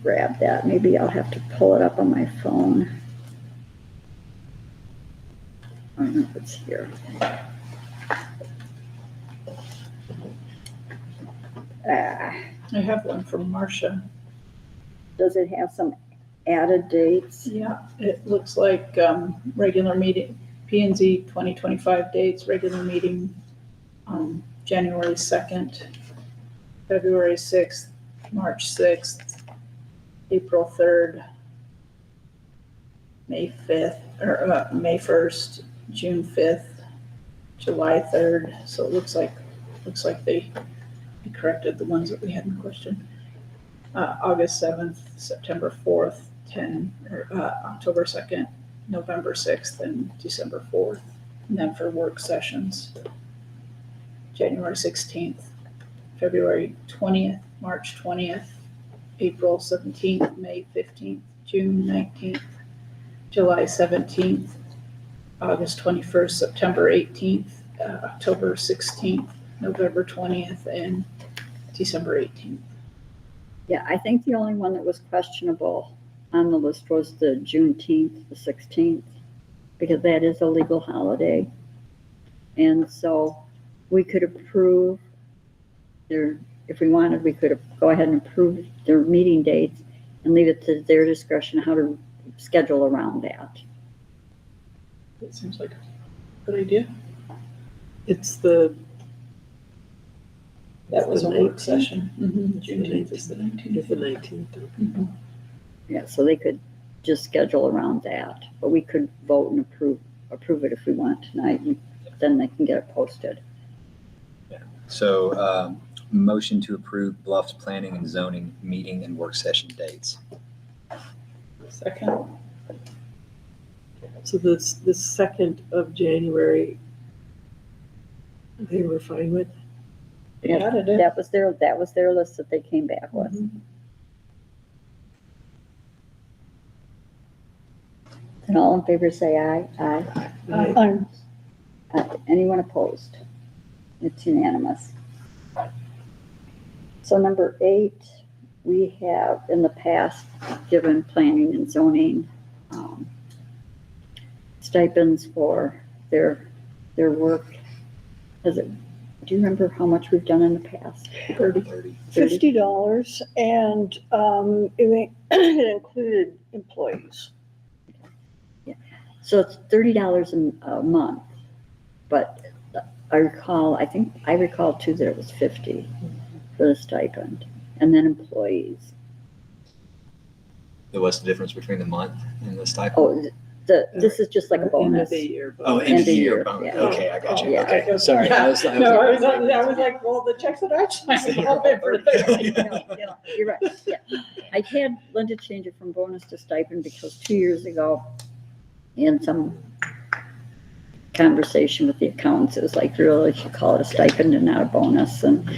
grabbed that. Maybe I'll have to pull it up on my phone. I don't know if it's here. I have one from Marcia. Does it have some added dates? Yeah, it looks like regular meeting, P and Z 2025 dates, regular meeting January 2nd, February 6th, March 6th, April 3rd, May 5th, or May 1st, June 5th, July 3rd. So it looks like they corrected the ones that we had in question. August 7th, September 4th, October 2nd, November 6th, and December 4th. And then for work sessions, January 16th, February 20th, March 20th, April 17th, May 15th, June 19th, July 17th, August 21st, September 18th, October 16th, November 20th, and December 18th. Yeah, I think the only one that was questionable on the list was the Juneteenth, the 16th, because that is a legal holiday. And so we could approve if we wanted, we could go ahead and approve their meeting dates and leave it to their discretion how to schedule around that. That seems like a good idea. It's the. That was a the work 19th. session. Juneteenth is the 19th. It's the 19th. Mhm. Yeah, so they could just schedule around that, but we could vote and approve it if we want tonight, and then they can get it posted. So, motion to approve Bluff's planning and zoning meeting and work session dates. Second. So the 2nd of January, they were fine with. Yeah, Added it. that was their list that they came back with. And all in favor say aye. Aye. I'm Anyone opposed? It's unanimous. So number 8, we have in the past given planning and zoning stipends for their work. Do you remember how much we've done in the past? 30. $50, and it included employees. So it's $30 a month, but I recall too that it was 50 for the stipend, and then employees. What's the difference between the month and the stipend? Oh, this is just like a End of bonus. the year. Oh, end end of of the year year, bonus. yeah. Okay, I got you. Yeah. Okay, sorry. Yeah. I was like, No, I was like, well, the checks that I signed all in for 30. No, you're right. Yeah. I had Linda change it from bonus to stipend because 2 years ago, in some conversation with the accountants, it was like, really, should call it a stipend and not a bonus. And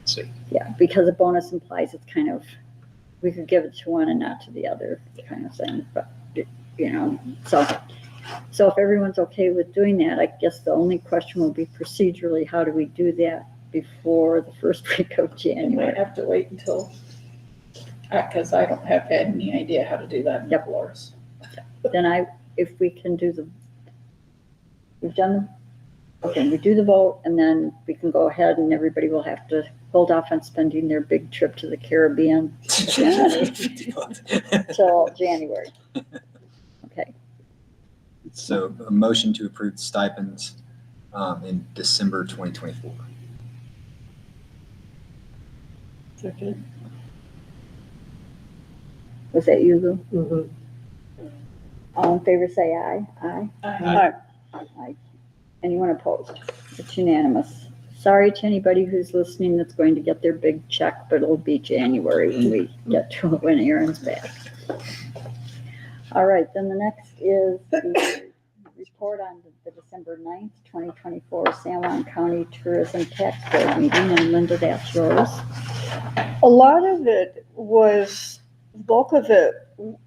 See. yeah, because a bonus implies it's kind of, we could give it to one and not to the other kind of thing. But, so if everyone's okay with doing that, I guess the only question will be procedurally, how do we do that before the first week of I January? might have to wait until, because I don't have any idea how to do that in Yep. Dolores. Then if we can do we do the vote, and then we can go ahead and everybody will have to hold off on spending their big trip to the Caribbean till January. Okay, So a motion to approve stipends in December 2024. Second. was that you, Lou? Mhm. All in favor say aye. Aye. Aye. Aye. Anyone opposed? It's unanimous. Sorry to anybody who's listening that's going to get their big check, but it'll be January when we get to it, when Erin's back. All right, then the next is the report on the December 9th, 2024 San Juan County Tourism Tax Board meeting. And Linda, that's yours. A lot of it was, the bulk of it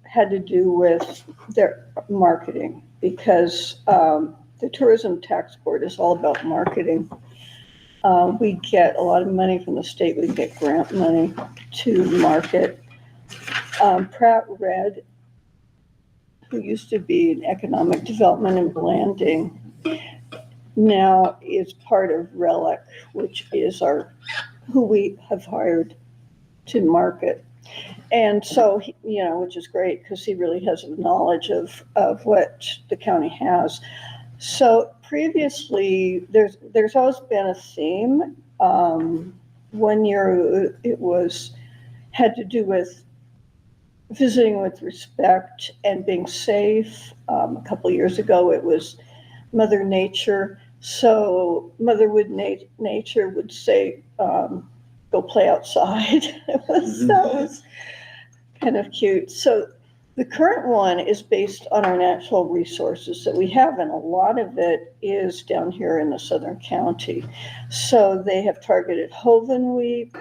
had to do with their marketing, because the Tourism Tax Board is all about marketing. We get a lot of money from the state. We get grant money to market. Pratt Red, who used to be in economic development and landing, now is part of Relic, which is who we have hired to market. And so, which is great, because he really has a knowledge of what the county has. So previously, there's always been a theme. 1 year it had to do with visiting with respect and being safe. A couple years ago, it was Mother Nature. So Nature would say, go play outside. That was kind of cute. So the current one is based on our natural resources that we have, and a lot of it is down here in the Southern County. So they have targeted Hovenweep,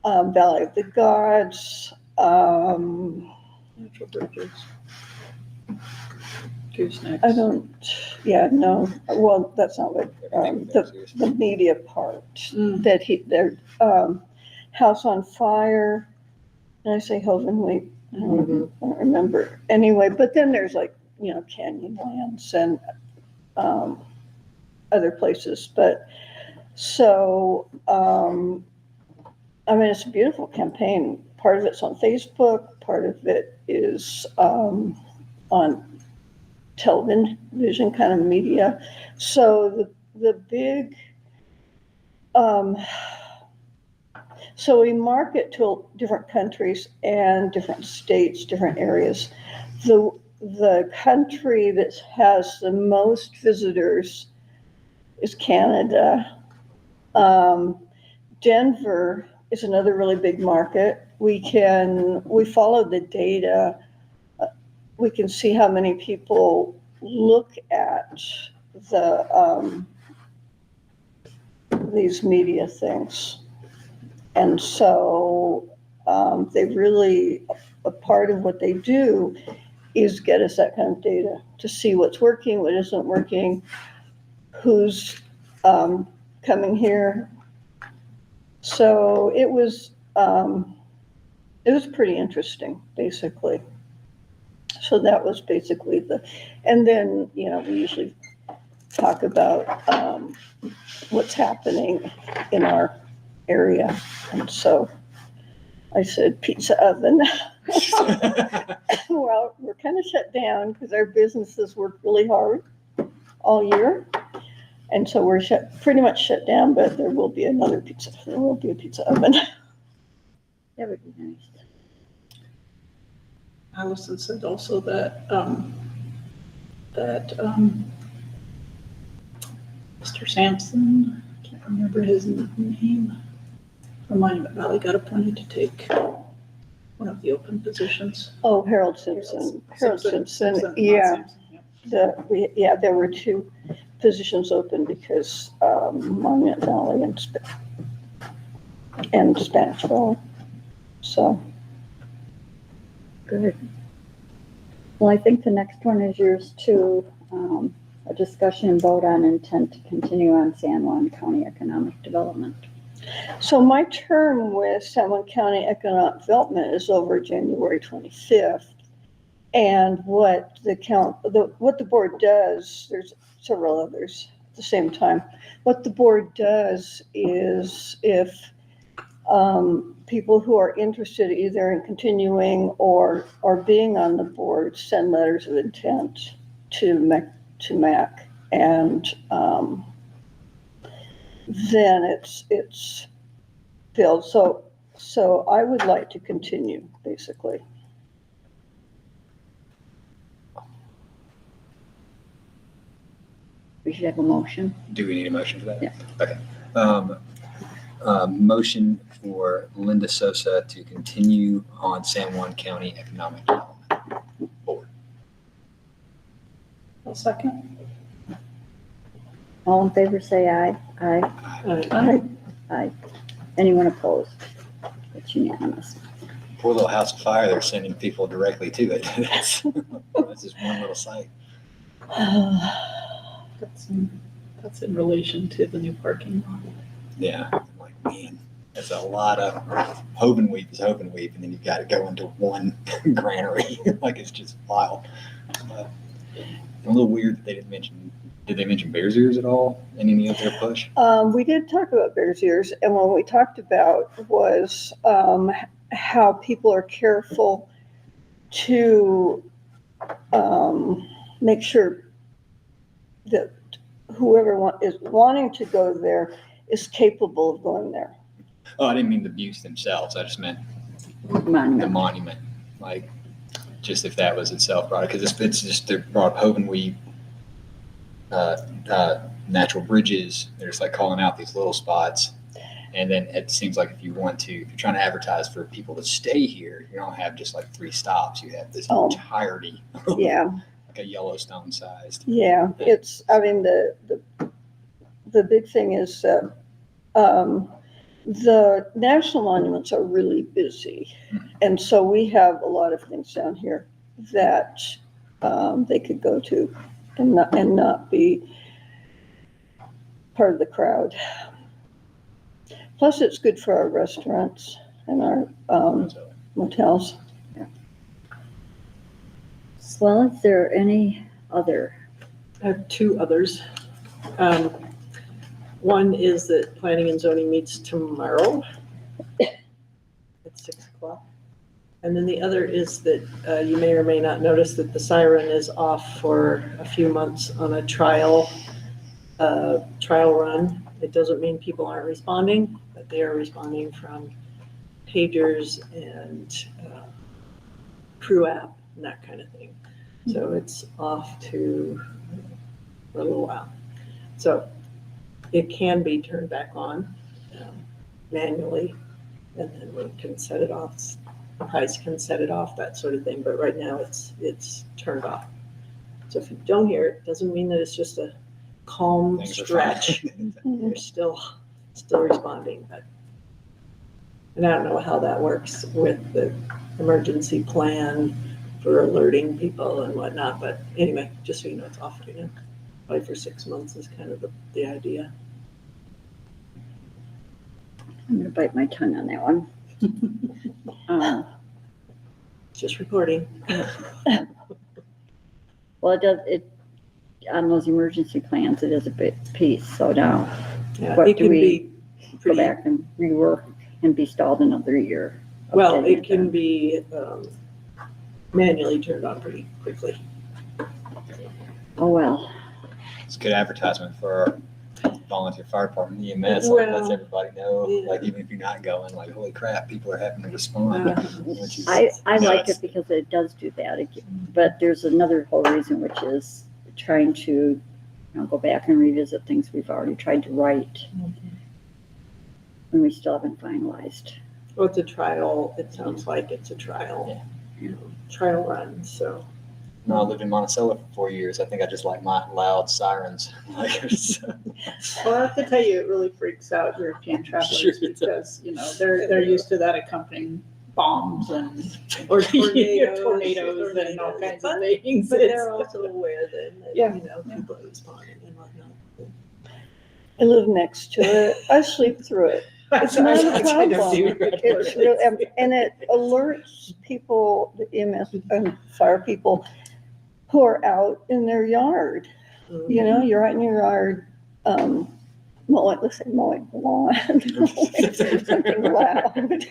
Valley of the Gods, Natural bridges. Goosenecks. I don't, yeah, no, well, that's not what, the media part, Mm. their House on Fire, did I say Hovenweep? I don't remember. Anyway, but then there's like, Canyonlands and other places, but so, it's a beautiful campaign. Part of it's on Facebook, part of it is on television kind of media. So the big, so we market to different countries and different states, different areas. The country that has the most visitors is Canada. Denver is another really big market. We follow the data. We can see how many people look at these media things. And so they really, a part of what they do is get us that kind of data to see what's working, what isn't working, who's coming here. So it was pretty interesting, basically. So that was basically and then, we usually talk about what's happening in our area. And so I said pizza oven. Well, we're kind of shut down because our businesses work really hard all year. And so we're pretty much shut down, but there will be a pizza oven. That would be nice. Allison said also that Mr. Sampson, I can't remember his name, from Monument Valley got appointed to take one of the open positions. Oh, Harold Simpson. Simpson, not Yeah. Sampson, Yeah, there were 2 positions open because Monument Valley and Spanish Valley. So. Good. Well, I think the next one is yours too. A discussion and vote on intent to continue on San Juan County Economic Development. So my term with San Juan County Economic Development is over January 25th. And what the board does, there's several others at the same time. What the board does is if people who are interested either in continuing or being on the board send letters of intent to MAC, and then it's filled. So I would like to continue, basically. We should have a motion. Do we need a motion for that? Yeah. Okay. Motion for Linda Sosa to continue on San Juan County Economic Development Board. I'll second. All in favor, say aye. Aye. Aye. Aye. Anyone opposed? It's unanimous. Poor little house of fire, they're sending people directly to it. That's just one little site. That's in relation to the new parking lot. Yeah, I'm like, man, that's a lot of Hovenweep is Hovenweep, and then you've got to go into one granary. Like, it's just wild. A little weird that they didn't mention. Did they mention Bears Ears at all in any of their push? We did talk about Bears Ears, and what we talked about was how people are careful to make sure that whoever is wanting to go there is capable of going there. Oh, I didn't mean the Buttes themselves. I just meant the Monument. monument. Like, just if that was itself brought, because it's just they brought up Hoven Weave, natural bridges. They're just like calling out these little spots. And then it seems like if you're trying to advertise for people to stay here, you don't have just like 3 stops. You have this entirety, Yeah, like a Yellowstone sized. yeah. It's, I mean, the big thing is that the national monuments are really busy. And so we have a lot of things down here that they could go to and not be part of the crowd. Plus, it's good for our restaurants and our motels. Well, is there any other? I have 2 others. One is that planning and zoning meets tomorrow at 6:00. And then the other is that you may or may not notice that the siren is off for a few months on a trial run. It doesn't mean people aren't responding, but they are responding from pagers and crew app and that kind of thing. So it's off for a little while. So it can be turned back on manually, and then we can set it off. Price can set it off, that sort of thing. But right now it's turned off. So if you don't hear it, doesn't mean that it's just a calm Things are stretch. fine. You're still responding, and I don't know how that works with the emergency plan for alerting people and whatnot, but anyway, just so you know, it's off right now. Probably for 6 months is kind of the idea. I'm gonna bite my tongue on that one. Just recording. Well, it on those emergency plans, it is a bit piece, so now Yeah, what it do can we be go pretty, back and rework and be stalled another year? of well, getting it can done? be manually turned on pretty quickly. Oh, well, It's good advertisement for our volunteer fire department, EMS. Like, Well, lets everybody know, yeah. like, even if you're not going, like, holy crap, people are having to respond. Which is I like nuts. it because it does do that, but there's another whole reason, which is trying to, go back and revisit things we've already tried to write and we still haven't finalized. Well, it's a trial, it sounds like it's a trial, trial run, so. No, I lived in Monticello for 4 years. I think I just like my loud sirens. Like, Well, I have to tell you, it really freaks out European travelers Sure it because, they're used to that accompanying bombs and Or tornadoes and all kinds of things. But they're also aware that, Yeah. people are responding and whatnot. I live next to it. I sleep through it. It's not a problem. It's really, and it alerts people, the EMS and fire people who are out in their yard. You're out in your yard, mowing, let's say mowing the lawn, something loud.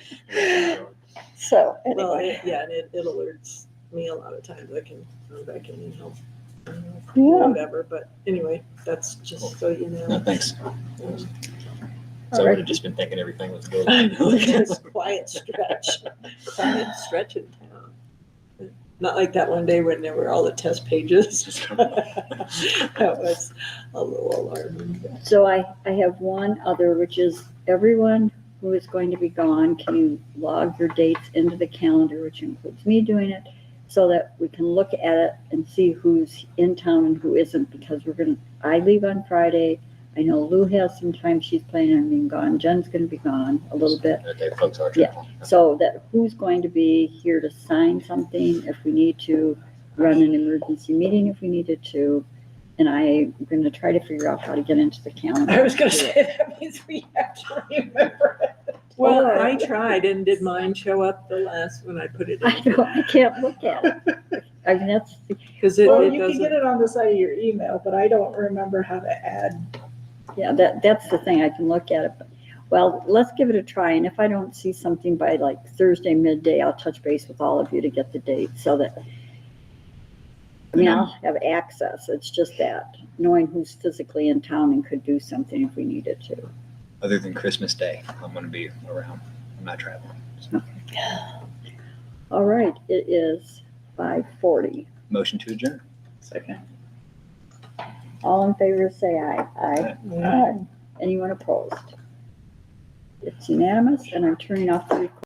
So Well, anyway, and it alerts me a lot of times. I can go back and help, yeah. whatever. But anyway, that's just so you know. No, thanks. So I would have just been thinking everything was good. Just quiet stretch in town. Not like that one day when there were all the test pages. That was a little alarming. So I have one other, which is everyone who is going to be gone, can you log your dates into the calendar, which includes me doing it, so that we can look at it and see who's in town and who isn't, because I leave on Friday. I know Lou has some time she's planning on being gone. Jen's going to be gone a little bit. Okay, folks are Yeah. traveling. So that who's going to be here to sign something if we need to, run an emergency meeting if we needed to. And I'm going to try to figure out how to get into the calendar. I was gonna say, that means we have to remember it. Well, Or- I tried, and did mine show up the last when I put it I in? can't look at it. I mean, that's, Because it Well, you can doesn't. get it on the side of your email, but I don't remember how to add. yeah, that's the thing, I can look at it. But well, let's give it a try. And if I don't see something by like Thursday midday, I'll touch base with all of you to get the date so that, I'll have access. It's just that, knowing who's physically in town and could do something if we needed to. Other than Christmas Day, I'm going to be around. I'm not traveling. So. All right, it is 5:40. Motion to adjourn. Second. All in favor, say aye. Aye. Aye. Anyone opposed? It's unanimous, and I'm turning off the recording.